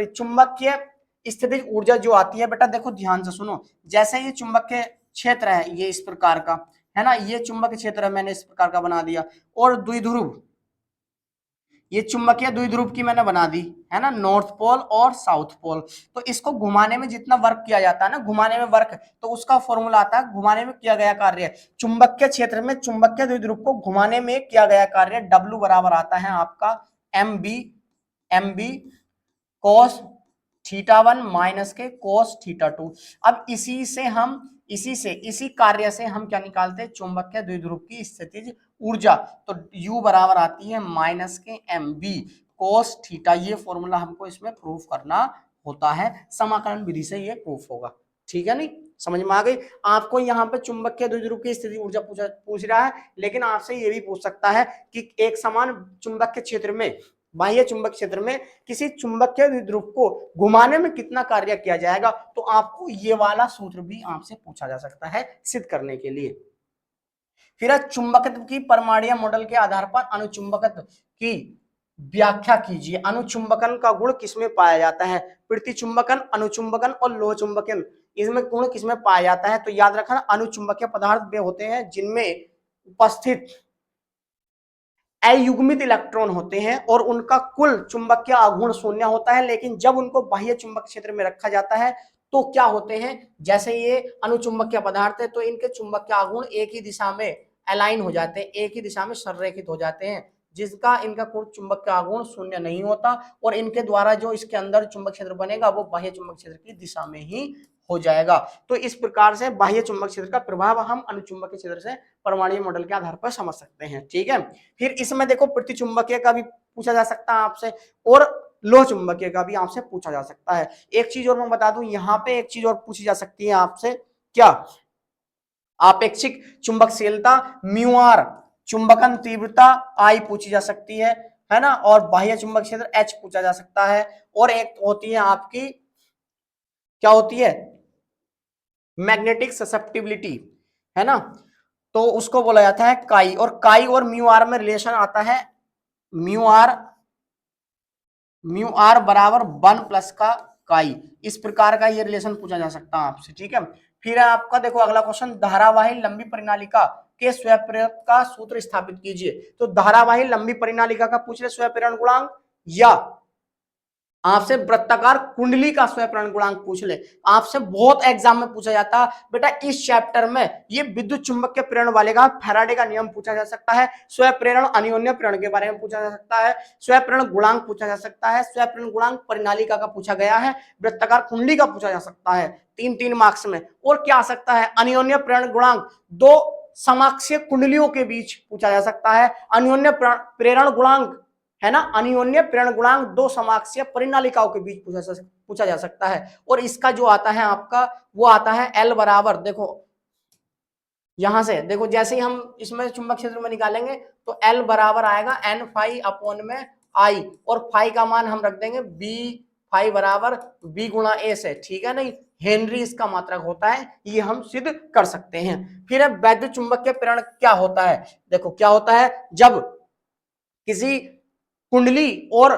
चुंबकीय स्थिति ऊर्जा जो आती है बेटा, देखो ध्यान से सुनो। जैसे ये चुंबकीय क्षेत्र है, ये इस प्रकार का है ना, ये चुंबकीय क्षेत्र है, मैंने इस प्रकार का बना दिया। और द्विध्रुव, ये चुंबकीय द्विध्रुव की मैंने बना दी है ना, नॉर्थ पोल और साउथ पोल। तो इसको घुमाने में जितना वर्क किया जाता है ना, घुमाने में वर्क, तो उसका फॉर्मूला आता है घुमाने में किया गया कार्य। चुंबकीय क्षेत्र में चुंबकीय द्विध्रुव को घुमाने में किया गया कार्य W बराबर आता है आपका mb cos θ1 माइनस के cos θ2। अब इसी कार्य से हम क्या निकालते हैं, चुंबकीय द्विध्रुव की स्थितिज ऊर्जा। तो U बराबर आती है माइनस के mb cos θ। ये फॉर्मूला हमको इसमें प्रूफ करना होता है, समाकलन विधि से ये प्रूफ होगा। ठीक है, नहीं समझ में आ गई। आपको यहाँ पे चुंबकीय द्विध्रुव की स्थिति ऊर्जा पूछ रहा है, लेकिन आपसे ये भी पूछ सकता है कि एक समान चुंबकीय क्षेत्र में, बाह्य चुंबक क्षेत्र में किसी चुंबकीय द्विध्रुव को घुमाने में कितना कार्य किया जाएगा। तो आपको ये वाला सूत्र भी आपसे पूछा जा सकता है सिद्ध करने के लिए। फिर चुंबकत्व की परमाणुीय मॉडल के आधार पर अनुचुंबकत्व की व्याख्या कीजिए। अनुचुंबकन का गुण किसमें पाया जाता है, प्रतिचुंबकन, अनुचुंबकन और लोह चुंबकन, इसमें गुण किसमें पाया जाता है। तो याद रखना, अनुचुंबकीय पदार्थ वे होते हैं जिनमें उपस्थित अयुग्मित इलेक्ट्रॉन होते हैं और उनका कुल चुंबकीय आघूर्ण शून्य होता है। लेकिन जब उनको बाह्य चुंबक क्षेत्र में रखा जाता है तो क्या होते हैं, जैसे ये अनुचुंबकीय पदार्थ है तो इनके चुंबकीय आघूर्ण एक ही दिशा में अलाइन हो जाते हैं, एक ही दिशा में संरेखित हो जाते हैं, जिसका इनका कुल चुंबकीय आघूर्ण शून्य नहीं होता और इनके द्वारा जो इसके अंदर चुंबक क्षेत्र बनेगा वो बाह्य चुंबक क्षेत्र की दिशा में ही हो जाएगा। तो इस प्रकार से बाह्य चुंबक क्षेत्र का प्रभाव हम अनुचुंबकीय क्षेत्र से परमाणु मॉडल के आधार पर समझ सकते हैं। ठीक है, फिर इसमें देखो प्रतिचुंबकीय का भी पूछा जा सकता है आपसे और लोह चुंबकीय का भी आपसे पूछा जा सकता है। एक चीज और मैं बता दूं, यहाँ पे एक चीज और पूछी जा सकती है आपसे, क्या, आपेक्षिक चुंबकशीलता म्यू आर, चुंबकन तीव्रता आई पूछी जा सकती है ना, और बाह्य चुंबक क्षेत्र H पूछा जा सकता है। और एक होती है आपकी, क्या होती है, मैग्नेटिक ससेप्टिबिलिटी, है ना, तो उसको बोला जाता है काई। और काई और म्यू आर में रिलेशन आता है म्यू आर बराबर 1 प्लस का काई। इस प्रकार का ये रिलेशन पूछा जा सकता है आपसे। ठीक है, फिर आपका देखो अगला क्वेश्चन, धारावाही लंबी परिनालिका के स्वप्रेरक का सूत्र स्थापित कीजिए। तो धारावाही लंबी परिनालिका का पूछ रहे स्वप्रेरण गुणांक, या आपसे वृत्ताकार कुंडली का स्वप्रेरण गुणांक पूछ ले। आपसे बहुत एग्जाम में पूछा जाता है बेटा, इस चैप्टर में ये विद्युत चुंबकीय प्रेरण वाले का फैराडे का नियम पूछा जा सकता है, स्वप्रेरण अन्योन्य प्रेरण के बारे में पूछा जा सकता है, स्वप्रेरण गुणांक पूछा जा सकता है, स्वप्रेरण गुणांक परिनालिका का पूछा गया है, वृत्ताकार कुंडली का पूछा जा सकता है 3-3 मार्क्स में। और क्या आ सकता है, अन्योन्य प्रेरण गुणांक दो समाक्षीय कुंडलियों के बीच पूछा जा सकता है, अन्योन्य प्रेरण गुणांक, है ना, अन्योन्य प्रेरण गुणांक दो समाक्षीय परिनालिकाओं के बीच पूछा जा सकता है। और इसका जो आता है आपका, वो आता है L बराबर, देखो यहां से देखो, जैसे ही हम इसमें चुंबक क्षेत्र में निकालेंगे तो L बराबर आएगा N फाई अपॉन में I, और फाई का मान हम रख देंगे B, फाई बराबर B गुणा A से। ठीक है, नहीं, हेनरी इसका मात्रक होता है, ये हम सिद्ध कर सकते हैं। फिर है वैद्युत चुंबकीय प्रेरण क्या होता है। देखो क्या होता है, जब किसी कुंडली और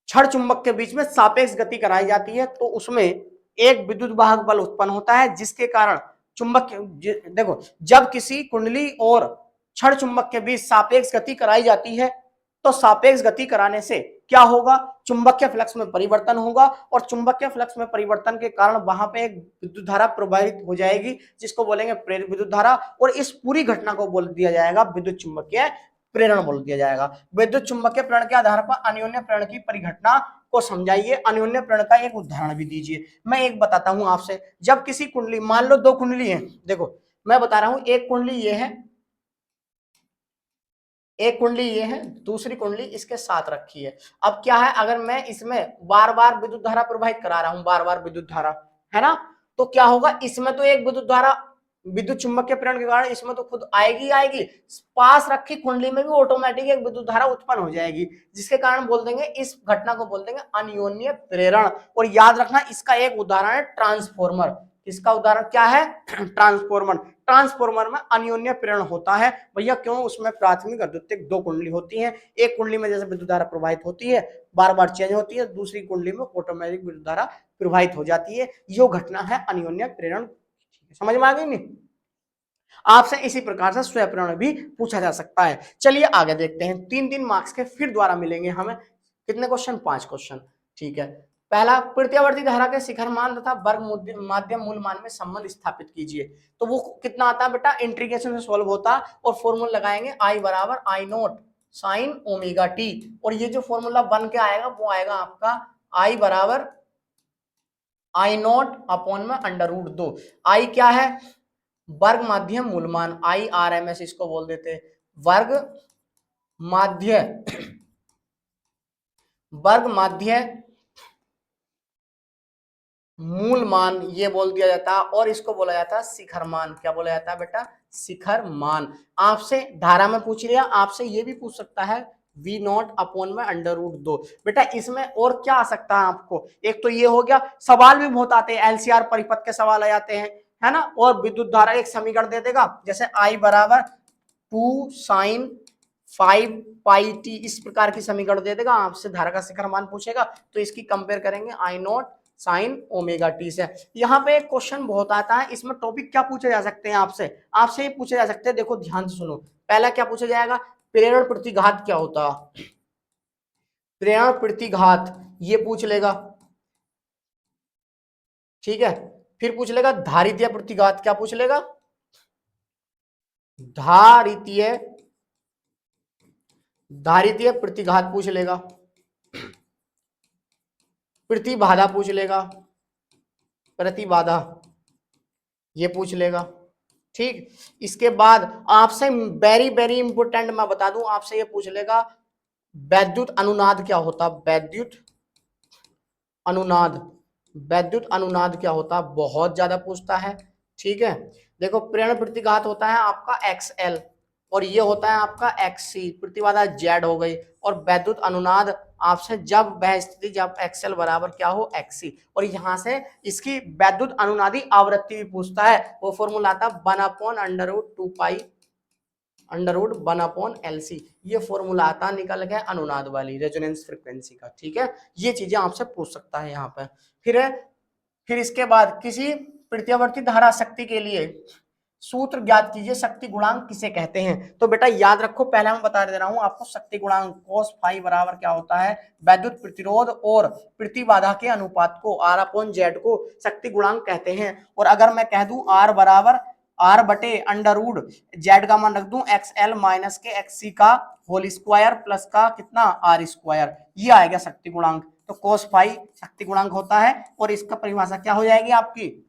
क्षण चुंबक के बीच में सापेक्ष गति कराई जाती है तो उसमें एक विद्युत वाहक बल उत्पन्न होता है, जिसके कारण चुंबक, देखो जब किसी कुंडली और क्षण चुंबक के बीच सापेक्ष गति कराई जाती है तो सापेक्ष गति कराने से क्या होगा, चुंबकीय फ्लक्स में परिवर्तन होगा, और चुंबकीय फ्लक्स में परिवर्तन के कारण वहां पे एक विद्युत धारा प्रवाहित हो जाएगी, जिसको बोलेंगे प्रेरित विद्युत धारा, और इस पूरी घटना को बोल दिया जाएगा विद्युत चुंबकीय प्रेरण बोल दिया जाएगा। विद्युत चुंबकीय प्रेरण के आधार पर अन्योन्य प्रेरण की परिघटना को समझाइए, अन्योन्य प्रेरण का एक उदाहरण भी दीजिए। मैं एक बताता हूं आपसे, जब किसी कुंडली, मान लो दो कुंडली है, देखो मैं बता रहा हूं, एक कुंडली ये है, एक कुंडली ये है, दूसरी कुंडली इसके साथ रखी है। अब क्या है, अगर मैं इसमें बार बार विद्युत धारा प्रवाहित करा रहा हूं, बार बार विद्युत धारा, है ना, तो क्या होगा, इसमें तो एक विद्युत धारा विद्युत चुंबकीय प्रेरण के कारण इसमें तो खुद आएगी आएगी, पास रखी कुंडली में भी ऑटोमेटिक एक विद्युत धारा उत्पन्न हो जाएगी, जिसके कारण बोल देंगे इस घटना को बोल देंगे अन्योन्य प्रेरण। और याद रखना इसका एक उदाहरण है ट्रांसफॉर्मर। इसका उदाहरण क्या है? ट्रांसफॉर्मर। ट्रांसफॉर्मर में अन्योन्य प्रेरण होता है भैया, क्यों? उसमें प्राथमिक और द्वितीयक दो कुंडली होती हैं, एक कुंडली में जैसे विद्युत धारा प्रवाहित होती है, बार बार चेंज होती है, दूसरी कुंडली में ऑटोमेटिक विद्युत धारा प्रवाहित हो जाती है। यो घटना है अन्योन्य प्रेरण। समझ में आ गई नहीं? आपसे इसी प्रकार से स्वयं प्रेरण भी पूछा जा सकता है। चलिए आगे देखते हैं, 3-3 मार्क्स के फिर द्वारा मिलेंगे हमें। कितने क्वेश्चन? 5 क्वेश्चन। ठीक है। पहला, प्रत्यावर्ती धारा के शिखर मान तथा वर्ग माध्यम मूल मान में संबंध स्थापित कीजिए। तो वो कितना आता है बेटा? इंटीग्रेशन से सॉल्व होता है और फॉर्मूला लगाएंगे I बराबर I not sine omega T, और ये जो फॉर्मूला बन के आएगा वो आएगा आपका I बराबर I नॉट अपॉन में अंडर रूट 2। I क्या है? वर्ग माध्य मूलमान, IRMS इसको बोल देते हैं। वर्ग माध्य, वर्ग माध्य मूल मान ये बोल दिया जाता है, और इसको बोला जाता है शिखर मान। क्या बोला जाता है बेटा? शिखर मान। आपसे धारा में पूछ लिया, आपसे ये भी पूछ सकता है V नॉट अपॉन में अंडर रूट 2। बेटा इसमें और क्या आ सकता है आपको? एक तो ये हो गया, सवाल भी बहुत आते हैं, LCR परिपथ के सवाल आ जाते हैं, है ना। और विद्युत धारा एक समीकरण दे देगा, जैसे I बराबर 2 साइन 5 पाई टी, इस प्रकार की समीकरण दे देगा। आपसे धारा का शिखर मान पूछेगा तो इसकी कंपेयर करेंगे I not sine omega T से। यहाँ पे एक क्वेश्चन बहुत आता है, इसमें टॉपिक क्या पूछे जा सकते हैं आपसे? आपसे ये पूछे जा सकते हैं, देखो ध्यान से सुनो। पहला क्या पूछा जाएगा? प्रेरण प्रतिघात क्या होता? प्रेरण प्रतिघात ये पूछ लेगा, ठीक है। फिर पूछ लेगा धारितीय प्रतिघात। क्या पूछ लेगा? धारितीय, धारितीय प्रतिघात पूछ लेगा। प्रतिबाधा पूछ लेगा, प्रतिबाधा ये पूछ लेगा, ठीक। इसके बाद आपसे वेरी वेरी इंपोर्टेंट मैं बता दूं, आपसे ये पूछ लेगा वैद्युत अनुनाद क्या होता? वैद्युत अनुनाद, वैद्युत अनुनाद क्या होता? बहुत ज्यादा पूछता है, ठीक है। देखो प्रेरण प्रतिघात होता है आपका XL, और ये होता है आपका XC, प्रतिबाधा Z हो गई। और वैद्युत अनुनाद आपसे जब वह स्थिति जब XL बराबर क्या हो? XC, और यहां से इसकी वैद्युत अनुनादी आवृत्ति भी पूछता है। वो फॉर्मूला आता है 1 upon under root 2 pi under root 1 upon LC। ये फॉर्मूला आता निकल गया अनुनाद वाली रेजोनेंस फ्रीक्वेंसी का, ठीक है। ये चीजें आपसे पूछ सकता है यहाँ पे। फिर इसके बाद किसी प्रत्यावर्ती धारा शक्ति के लिए सूत्र ज्ञात कीजिए, शक्ति गुणांक किसे कहते हैं? तो बेटा याद रखो, पहले मैं बता दे रहा हूं आपको, शक्ति गुणांक cos फाई बराबर क्या होता है? वैद्युत प्रतिरोध और प्रतिबाधा के अनुपात को R अपॉन Z को शक्ति गुणांक कहते हैं। और अगर मैं कह दूं R बराबर R बटे अंडर रूट Z का मान रख दूं XL माइनस के XC का होल स्क्वायर प्लस का कितना R स्क्वायर, ये आएगा शक्ति गुणांक। तो cos फाई शक्ति गुणांक होता है, और इसका परिभाषा क्या हो जाएगी आपकी?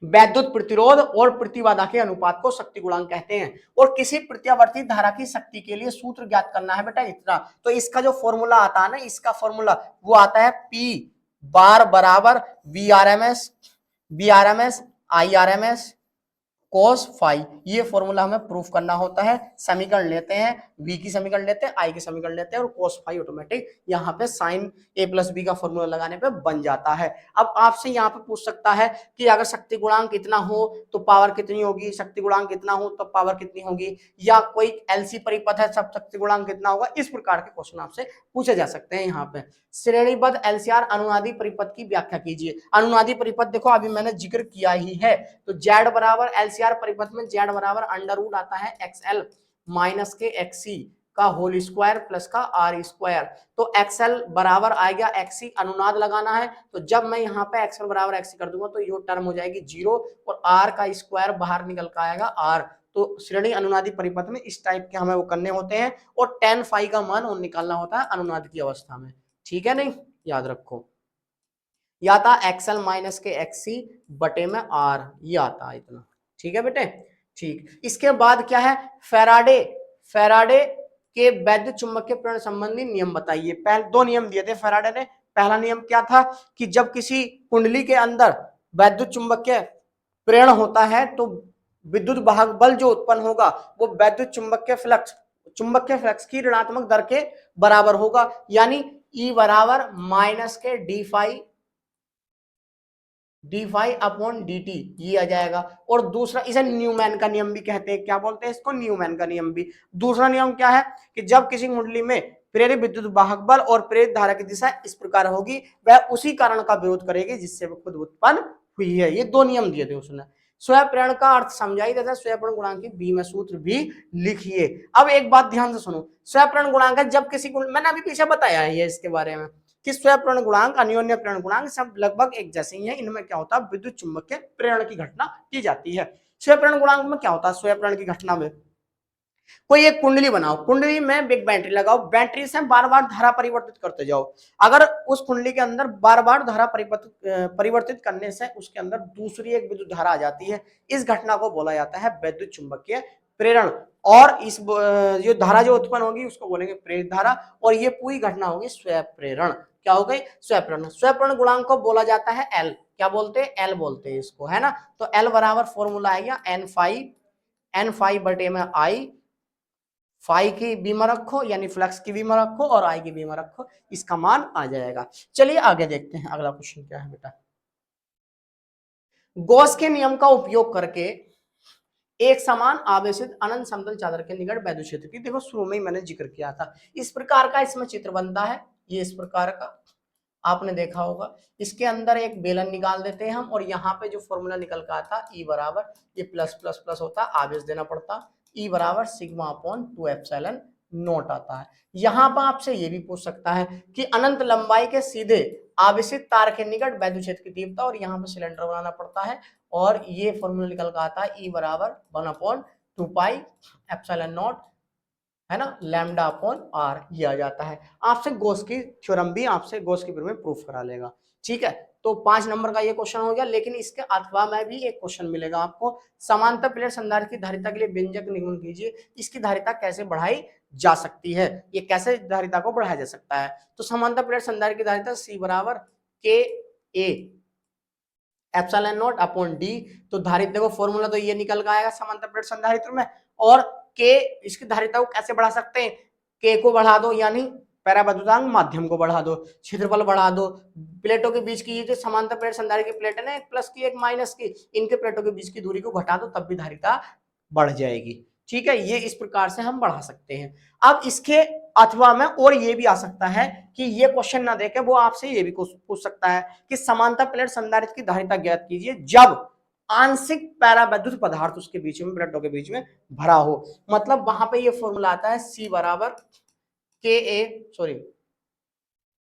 वैद्युत प्रतिरोध और प्रतिबाधा के अनुपात को शक्ति गुणांक कहते हैं। और किसी प्रत्यावर्ती धारा की शक्ति के लिए सूत्र ज्ञात करना है बेटा इतना। तो इसका जो फॉर्मूला आता है ना, इसका फॉर्मूला वो आता है P बार बराबर VRMS IRMS cos फाई। ये फॉर्मूला हमें प्रूफ करना होता है। समीकरण लेते हैं, v की समीकरण लेते हैं, i की समीकरण लेते हैं, और cos फाई ऑटोमेटिक यहाँ पे साइन a प्लस बी का फॉर्मूला लगाने पे बन जाता है। अब आपसे यहाँ पे पूछ सकता है कि अगर शक्ति गुणांक कितना हो तो पावर कितनी होगी, शक्ति गुणांक कितना हो तो पावर कितनी होगी, या कोई LC परिपथ है सब शक्ति गुणांक कितना होगा। इस प्रकार के क्वेश्चन आपसे पूछे जा सकते हैं। यहाँ पे श्रेणीबद्ध LCR अनुनादी परिपथ की व्याख्या कीजिए। अनुनादी परिपथ देखो अभी मैंने जिक्र किया ही है। तो Z बराबर LCR परिपथ में Z बराबर अंडर रूट आता है XL माइनस के XC का होल स्क्वायर प्लस का R स्क्वायर। तो XL बराबर आ गया XC, अनुनाद लगाना है। तो जब मैं यहाँ पे XL बराबर XC कर दूंगा तो ये टर्म हो जाएगी 0, और R का स्क्वायर बाहर निकल कर आएगा R। तो श्रेणी अनुनादी परिपथ में इस टाइप के हमें वो करने होते हैं, और tan फाई का मान निकालना होता है अनुनाद की अवस्था में, ठीक है नहीं। याद रखो, या था एक्सएल माइनस के एक्सी बटे में आर, ये आता है इतना। ठीक है बेटे, ठीक। इसके बाद क्या है, फेराडे, फेराडे के वैद्युत चुंबकीय प्रेरण संबंधी नियम बताइए। पहले दो नियम दिए थे फेराडे ने। पहला नियम क्या था कि जब किसी कुंडली के अंदर वैद्युत चुंबकीय प्रेरण होता है तो विद्युत वाहक बल जो उत्पन्न होगा वो वैद्युत चुंबकीय फ्लक्स की ऋणात्मक दर के बराबर होगा, यानी ई बराबर माइनस के D phi upon D T, ये आ जाएगा। और दूसरा, इसे न्यूमैन का नियम भी कहते हैं। क्या बोलते हैं इसको, न्यूमैन का नियम भी। दूसरा नियम क्या है कि जब किसी कुंडली में प्रेरित विद्युत वाहक बल और प्रेरित धारा की दिशा इस प्रकार होगी, वह उसी कारण का विरोध करेगी जिससे वह खुद उत्पन्न हुई है। ये दो नियम दिए थे उसने। स्वयं प्रेरण का अर्थ समझाई तथा स्वयं प्रेरण गुणांक की बी में सूत्र भी लिखिए। अब एक बात ध्यान से सुनो, स्वयं प्रेरण गुणांक जब किसी को, मैंने अभी पीछे बताया है ये इसके बारे में कि स्वयं प्रेरण गुणांक, अन्योन्य प्रेरण गुणांक सब लगभग एक जैसे ही है। इनमें क्या होता है, विद्युत चुंबकीय प्रेरण की घटना की जाती है। स्वयं प्रेरण गुणांक में क्या होता है, स्वयं प्रेरण की घटना में कोई एक कुंडली बनाओ, कुंडली में बिग बैटरी लगाओ, बैटरी से बार बार धारा परिवर्तित करते जाओ। अगर उस कुंडली के अंदर बार बार धारा परिवर्तित करने से उसके अंदर दूसरी एक विद्युत धारा आ जाती है, इस घटना को बोला जाता है वैद्युत चुंबकीय प्रेरण। और इस जो धारा जो उत्पन्न होगी उसको बोलेंगे प्रेरित धारा, और ये पूरी घटना होगी स्वयं प्रेरण। क्या हो गई, स्वयं प्रेरण। स्वयं प्रेरण गुणांक को बोला जाता है एल, क्या बोलते हैं, एल बोलते हैं इसको, है ना। तो एल बराबर फॉर्मूला है या एन फाई बटे में आई, फाई की बी में रखो यानी फ्लक्स की बी में रखो और आई की बी में रखो, इसका मान आ जाएगा। चलिए आगे देखते हैं अगला क्वेश्चन क्या है बेटा। गॉस के नियम का उपयोग करके एक समान आवेशित अनंत समतल चादर के निकट वैद्युत क्षेत्र की, देखो शुरू में ही मैंने जिक्र किया था, इस प्रकार का इसमें चित्र बनता है। ये इस प्रकार का आपने देखा होगा। इसके अंदर एक बेलन निकाल देते हैं हम, और यहाँ पे जो फॉर्मूला निकल का आता ई बराबर, ये प्लस प्लस प्लस होता, आवेश देना पड़ता, ई बराबर सिग्मा अपॉन 2 एप्सिलॉन नॉट आता है। यहाँ पर आपसे ये भी पूछ सकता है कि अनंत लंबाई के सीधे आवेशित तार के निकट वैद्युत क्षेत्र की तीव्रता, और यहाँ पर सिलेंडर बनाना पड़ता है, और ये फॉर्मूला निकल का आता है ई बराबर 1 अपॉन 2 पाई एप्सिलॉन नॉट, है ना, लैम्डा अपॉन आर, ये आ जाता है। आपसे गॉस की थ्योरम भी आपसे गॉस की थ्योरम में प्रूफ करा लेगा। ठीक है, तो 5 नंबर का ये क्वेश्चन हो गया। लेकिन इसके अथवा में भी एक क्वेश्चन मिलेगा आपको, समांतर प्लेट संधारित्र की धारिता के लिए व्यंजक निगमन कीजिए। इसकी धारिता कैसे बढ़ाई जा सकती है, ये कैसे धारिता को बढ़ाया जा सकता है। तो समांतर प्लेट संधारित्र की धारिता सी बराबर के A epsilon not upon D. तो धारिता देखो फॉर्मूला तो ये निकल आएगा समांतर प्लेट संधारित्र में, और के इसकी धारिता को कैसे बढ़ा सकते हैं, के को बढ़ा दो यानी परावैद्युतांक माध्यम को बढ़ा दो, क्षेत्रफल बढ़ा दो, प्लेटों के बीच की ये जो समांतर प्लेट संधारित्र की प्लेट है ना, एक प्लस की एक माइनस की, इनके प्लेटों के बीच की दूरी को घटा दो, तब भी धारिता बढ़ जाएगी। ठीक है, ये इस प्रकार से हम बढ़ा सकते हैं। अब इसके अथवा में और ये भी आ सकता है कि ये क्वेश्चन ना देके वो आपसे ये भी पूछ सकता है कि समांतर प्लेट संधारित्र की धारिता ज्ञात कीजिए जब आंशिक पैरावैद्युत पदार्थ उसके बीच में, प्लेटों के बीच में भरा हो। मतलब वहां पे ये फॉर्मूला आता है सी बराबर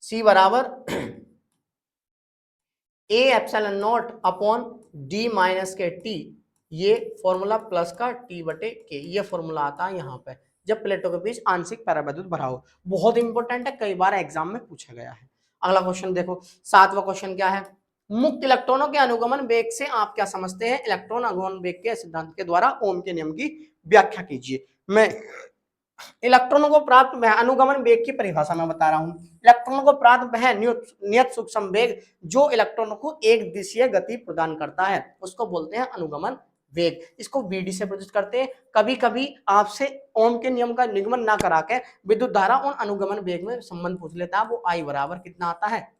सी बराबर A epsilon not upon D minus के टी, ये फॉर्मूला प्लस का टी बटे के, ये फॉर्मूला आता है यहाँ पे जब प्लेटों के बीच आंशिक पैरावैद्युत भरा हो। बहुत इंपॉर्टेंट है, कई बार एग्जाम में पूछा गया है। अगला क्वेश्चन देखो, 7वां क्वेश्चन क्या है, मुक्त इलेक्ट्रॉनों के अनुगमन वेग से आप क्या समझते हैं, इलेक्ट्रॉन अनुगमन वेग के सिद्धांत के द्वारा ओम के नियम की व्याख्या कीजिए। मैं इलेक्ट्रॉनों को प्राप्त अनुगमन वेग की परिभाषा में बता रहा हूं। इलेक्ट्रॉनों को प्राप्त वह नियत सूक्ष्म वेग जो इलेक्ट्रॉनों को एक दिशीय गति प्रदान करता है उसको बोलते हैं अनुगमन वेग। इसको वीडी से प्रदर्शित करते हैं। कभी कभी आपसे ओम के नियम का निगमन ना करा के विद्युत धारा और अनुगमन वेग में संबंध पूछ लेता है। वो आई बराबर कितना आता है,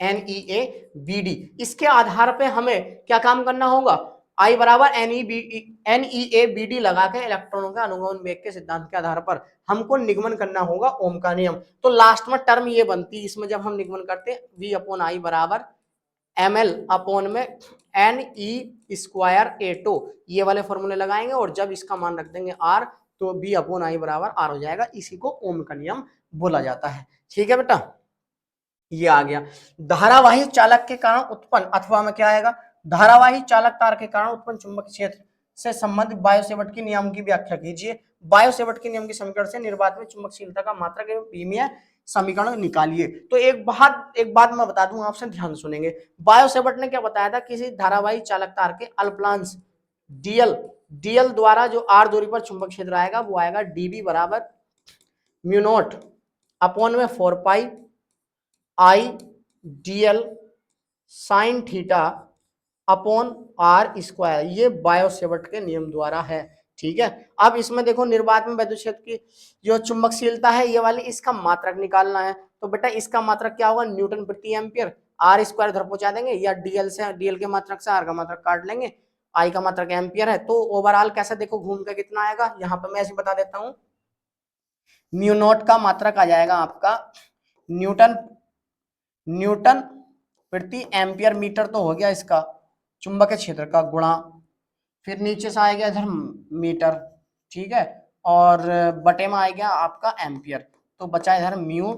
NEA/BD। इसके आधार पे हमें क्या काम करना होगा, I बराबर NEA/BD लगा के इलेक्ट्रॉनों के अनुगमन वेग के सिद्धांत के आधार पर हमको निगमन करना होगा ओम का नियम। तो लास्ट में टर्म ये बनती है, इसमें जब हम निगमन करते हैं V अपॉन I बराबर ML अपॉन में NE²A2, ये वाले फॉर्मूले लगाएंगे और जब इसका मान रख देंगे R तो V अपॉन I बराबर R हो जाएगा। इसी को ओम का नियम बोला जाता है। ठीक है बेटा, ये आ गया। धारावाही चालक के कारण उत्पन्न, अथवा में क्या आएगा, धारावाही चालक तार के कारण उत्पन्न चुंबक क्षेत्र से संबंधित बायोसेवर्ट के नियम की व्याख्या कीजिए। बायोसेवर्ट के नियम के समीकरण से निर्वात में चुंबकशीलता का मात्रक एवं विमीय समीकरण निकालिए। तो एक बात मैं बता दूं, आपसे ध्यान सुनेंगे। बायोसेवर्ट ने क्या बताया था, किसी धारावाही चालक तार के अल्पलांश डीएल द्वारा जो आर दूरी पर चुंबक क्षेत्र आएगा वो आएगा डीबी बराबर म्यू नॉट अपॉन में 4 pi I dl sine theta upon R square. ये बायोसेवर्ट के नियम द्वारा है। ठीक है, अब इसमें देखो निर्वात में विद्युत क्षेत्र की जो चुंबकशीलता है ये वाली, इसका मात्रक निकालना है। तो बेटा इसका मात्रक क्या होगा, न्यूटन प्रति एम्पियर। आर स्क्वायर इधर पहुंचा देंगे, या डीएल के मात्रक से आर का मात्रक काट लेंगे, आई का मात्रक एम्पियर है। तो ओवरऑल कैसे देखो घूम के कितना आएगा, यहाँ पे मैं ऐसे बता देता हूँ। म्यू नॉट का मात्रक आ जाएगा आपका न्यूटन प्रति एम्पियर मीटर, तो हो गया इसका चुंबकीय क्षेत्र का गुणा, फिर नीचे से आएगा इधर मीटर। ठीक है, और बटे में आएगा आपका एम्पियर, तो बचा इधर म्यू।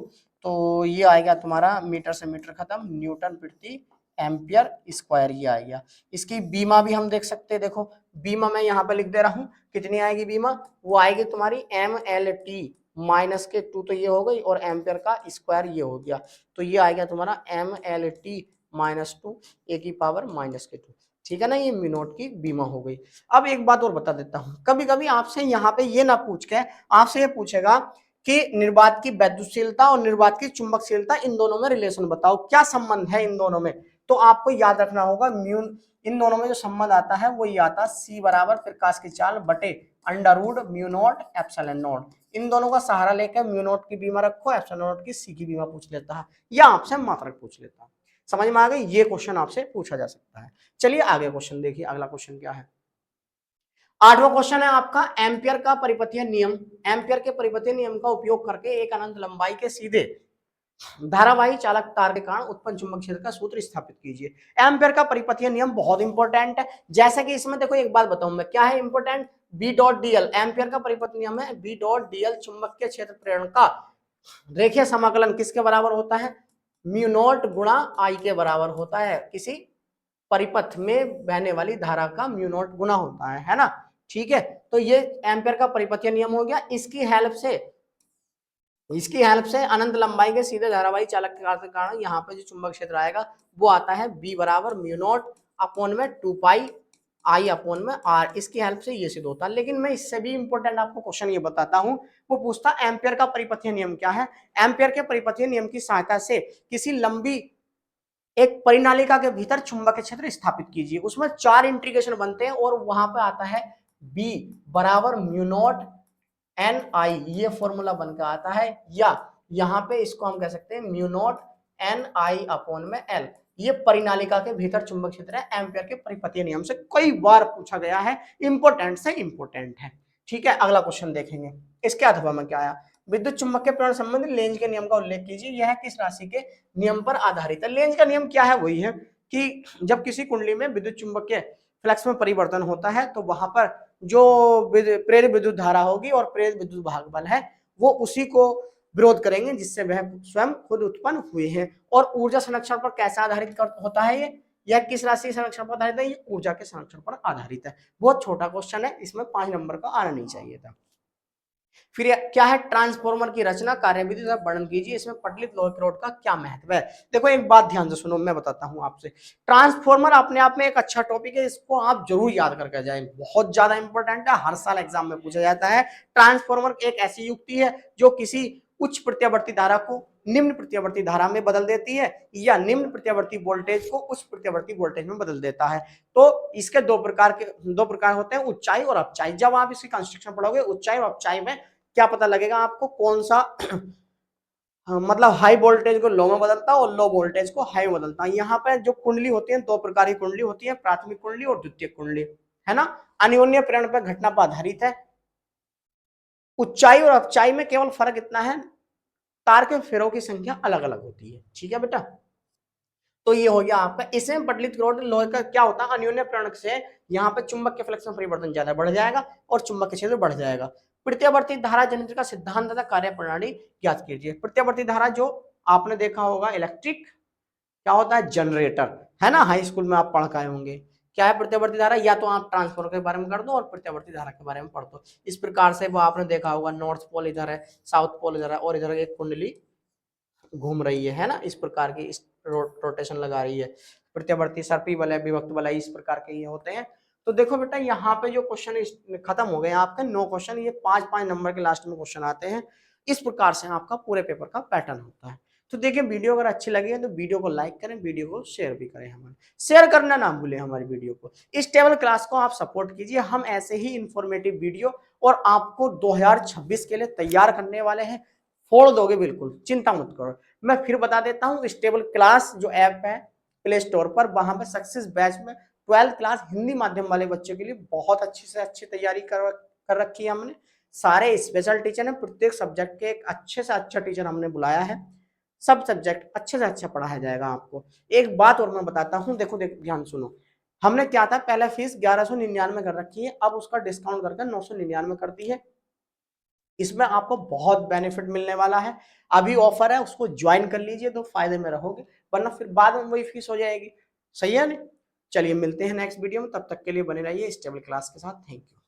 तो ये आएगा तुम्हारा मीटर से मीटर खत्म, न्यूटन प्रति एम्पियर स्क्वायर ये आएगा। इसकी बीमा भी हम देख सकते हैं। देखो बीमा मैं यहाँ पे लिख दे रहा हूँ, कितनी आएगी बीमा, वो आएगी तुम्हारी MLT माइनस के 2, तो ये हो गई, और एम्पियर का स्क्वायर ये हो गया। तो ये आएगा तुम्हारा MLT माइनस 2 ए की पावर माइनस के 2। ठीक है ना, ये म्यू नॉट की बीमा हो गई। अब एक बात और बता देता हूँ, कभी कभी आपसे यहाँ पे ये ना पूछ के आपसे ये पूछेगा कि निर्वात की विद्युतशीलता और निर्वात की चुंबकशीलता, इन दोनों में रिलेशन बताओ, क्या संबंध है इन दोनों में। तो आपको याद रखना होगा म्यू, इन दोनों में जो संबंध आता है वो ये आता है C बराबर प्रकाश की चाल बटे under root mu naught epsilon naught. इन दोनों का सहारा लेकर म्यू नॉट की बीमा रखो, एप्सिलॉन नॉट की C की बीमा पूछ लेता है, या आपसे मात्रक पूछ लेता है। समझ में आ गई, ये क्वेश्चन आपसे पूछा जा सकता है। चलिए आगे क्वेश्चन देखिए, अगला क्वेश्चन क्या है। 8वां क्वेश्चन है आपका, एम्पियर का परिपथीय नियम। एम्पियर के परिपथीय नियम का उपयोग करके एक अनंत लंबाई के सीधे धारावाही चालक तार के कारण उत्पन्न चुंबक क्षेत्र का सूत्र स्थापित कीजिए। एम्पियर का परिपथीय नियम बहुत इंपॉर्टेंट है। जैसे कि इसमें देखो एक बात बताऊं मैं, क्या है important, B dot DL. Ampere का परिपथीय नियम है बी डॉट डीएल, चुंबकीय क्षेत्र प्रेरण का रेखीय समाकलन किसके बराबर होता है, म्यू नॉट गुणा आई के बराबर होता है। किसी परिपथ में बहने वाली धारा का म्यू नॉट गुना होता है ना। ठीक है, तो ये एम्पियर का परिपथीय नियम हो गया। इसकी हेल्प से अनंत लंबाई के सीधे धारावाही चालक के कारण यहाँ पे जो चुंबक क्षेत्र आएगा वो आता है बी बराबर म्यू नॉट अपॉन में 2 पाई आई अपॉन में आर। इसकी हेल्प से ये सिद्ध होता है। लेकिन मैं इससे भी इंपॉर्टेंट आपको क्वेश्चन ये बताता हूँ, वो पूछता एम्पियर का परिपथीय नियम क्या है। एम्पियर के परिपथीय नियम की सहायता से किसी लंबी एक परिनालिका के भीतर चुंबकीय क्षेत्र स्थापित कीजिए। उसमें 4 इंटीग्रेशन बनते हैं और वहां पे आता है बी बराबर म्यू नॉट एन आई, ये फॉर्मूला बनकर आता है, या यहाँ पे इसको हम कह सकते हैं mu not an I upon में एल। ये परिनालिका के भीतर चुंबक क्षेत्र है, एम्पियर के परिपथीय नियम से कई बार पूछा गया है, इंपॉर्टेंट से इंपॉर्टेंट है। ठीक है, अगला क्वेश्चन देखेंगे। इसके अथवा में क्या आया, विद्युत चुंबकीय प्रेरण संबंधी लेंज के नियम का उल्लेख कीजिए, यह किस राशि के नियम पर आधारित है। लेंज का नियम क्या है, वही है कि जब किसी कुंडली में विद्युत चुंबकीय फ्लक्स में परिवर्तन होता है तो वहां पर जो प्रेरित विद्युत धारा होगी और प्रेरित विद्युत भागबल है वो उसी को विरोध करेंगे जिससे वह स्वयं खुद उत्पन्न हुए हैं। और ऊर्जा संरक्षण पर कैसे आधारित होता है ये, या किस राशि संरक्षण पर आधारित है, ये ऊर्जा के संरक्षण पर आधारित है। बहुत छोटा क्वेश्चन है, इसमें 5 नंबर का आना नहीं चाहिए था। फिर क्या है, ट्रांसफॉर्मर की रचना कार्यविधि का वर्णन कीजिए, इसमें पटलित लोहे के रॉड का क्या महत्व है। देखो एक बात ध्यान से सुनो, मैं बताता हूं आपसे। ट्रांसफॉर्मर अपने आप में एक अच्छा टॉपिक है, इसको आप जरूर याद करके जाएं, बहुत ज्यादा इंपॉर्टेंट है, हर साल एग्जाम में पूछा जाता है। ट्रांसफॉर्मर एक ऐसी युक्ति है जो किसी उच्च प्रत्यावर्ती धारा को निम्न प्रत्यावर्ती धारा में बदल देती है, या निम्न प्रत्यावर्ती वोल्टेज को उच्च प्रत्यावर्ती वोल्टेज में बदल देता है। तो इसके दो प्रकार होते हैं, ऊंचाई और अपचाई। जब आप इसकी कंस्ट्रक्शन पढ़ोगे, ऊंचाई और अपचाई में क्या पता लगेगा आपको, कौन सा मतलब हाई वोल्टेज को लो में बदलता है और लो वोल्टेज को हाई में बदलता है। यहाँ पे जो कुंडली होती है, 2 प्रकार की कुंडली होती है, प्राथमिक कुंडली और द्वितीय कुंडली, है ना। अन्योन्य प्रेरण पर घटना पर आधारित है। ऊंचाई और अपचाई में केवल फर्क इतना है, तार के फेरों की संख्या अलग अलग होती है। ठीक है बेटा, तो ये हो गया आपका। इसमें पटलित रॉड लोहे का क्या होता है, अन्योन्य प्रेरण से यहाँ पे चुंबक के फ्लक्स में परिवर्तन ज्यादा बढ़ जाएगा और चुंबक के क्षेत्र बढ़ जाएगा। प्रत्यावर्ती धारा जनरेटर का सिद्धांत तथा कार्य प्रणाली याद कीजिए। प्रत्यावर्ती धारा जो आपने देखा होगा, इलेक्ट्रिक क्या होता है, जनरेटर, है ना, हाई स्कूल में आप पढ़ के आए होंगे। क्या है प्रत्यावर्ती धारा, या तो आप ट्रांसफर के बारे में कर दो और प्रत्यावर्ती धारा के बारे में पढ़ दो। इस प्रकार से वो आपने देखा होगा नॉर्थ पोल इधर है, साउथ पोल इधर है, और इधर एक कुंडली घूम रही है ना, इस प्रकार की रोटेशन लगा रही है। प्रत्यावर्ती सर्पी वलय, विभक्त वलय, इस प्रकार के ये होते हैं। तो देखो बेटा यहाँ पे जो क्वेश्चन खत्म हो गए आपके 9 क्वेश्चन, ये 5-5 नंबर के लास्ट में क्वेश्चन आते हैं। इस प्रकार से आपका पूरे पेपर का पैटर्न होता है। तो देखिए वीडियो अगर अच्छी लगी है तो वीडियो को लाइक करें, वीडियो को शेयर भी करें, हमारे शेयर करना ना भूलें हमारी वीडियो को। इस टेबल क्लास को आप सपोर्ट कीजिए, हम ऐसे ही इंफॉर्मेटिव वीडियो और आपको 2026 के लिए तैयार करने वाले हैं। फोड़ दोगे बिल्कुल, चिंता मत करो। मैं फिर बता देता हूँ, स्टेबल क्लास जो ऐप है प्ले स्टोर पर, वहां पर सक्सेस बैच में 12th क्लास हिंदी माध्यम वाले बच्चों के लिए बहुत अच्छी से अच्छी तैयारी कर रखी है हमने। सारे स्पेशल टीचर हैं, प्रत्येक सब्जेक्ट के एक अच्छे से अच्छा टीचर हमने बुलाया है। सब सब्जेक्ट अच्छे से अच्छा पढ़ाया जाएगा आपको। एक बात और मैं बताता हूँ, देखो ध्यान सुनो। हमने क्या था, पहले फीस 1199 कर रखी है, अब उसका डिस्काउंट करके 999 कर दी है। इसमें आपको बहुत बेनिफिट मिलने वाला है। अभी ऑफर है, उसको ज्वाइन कर लीजिए तो फायदे में रहोगे, वरना फिर बाद में वही फीस हो जाएगी। सही है ना? चलिए मिलते हैं नेक्स्ट वीडियो में, तब तक के लिए बने रहिए स्टेबल क्लास के साथ। Thank you.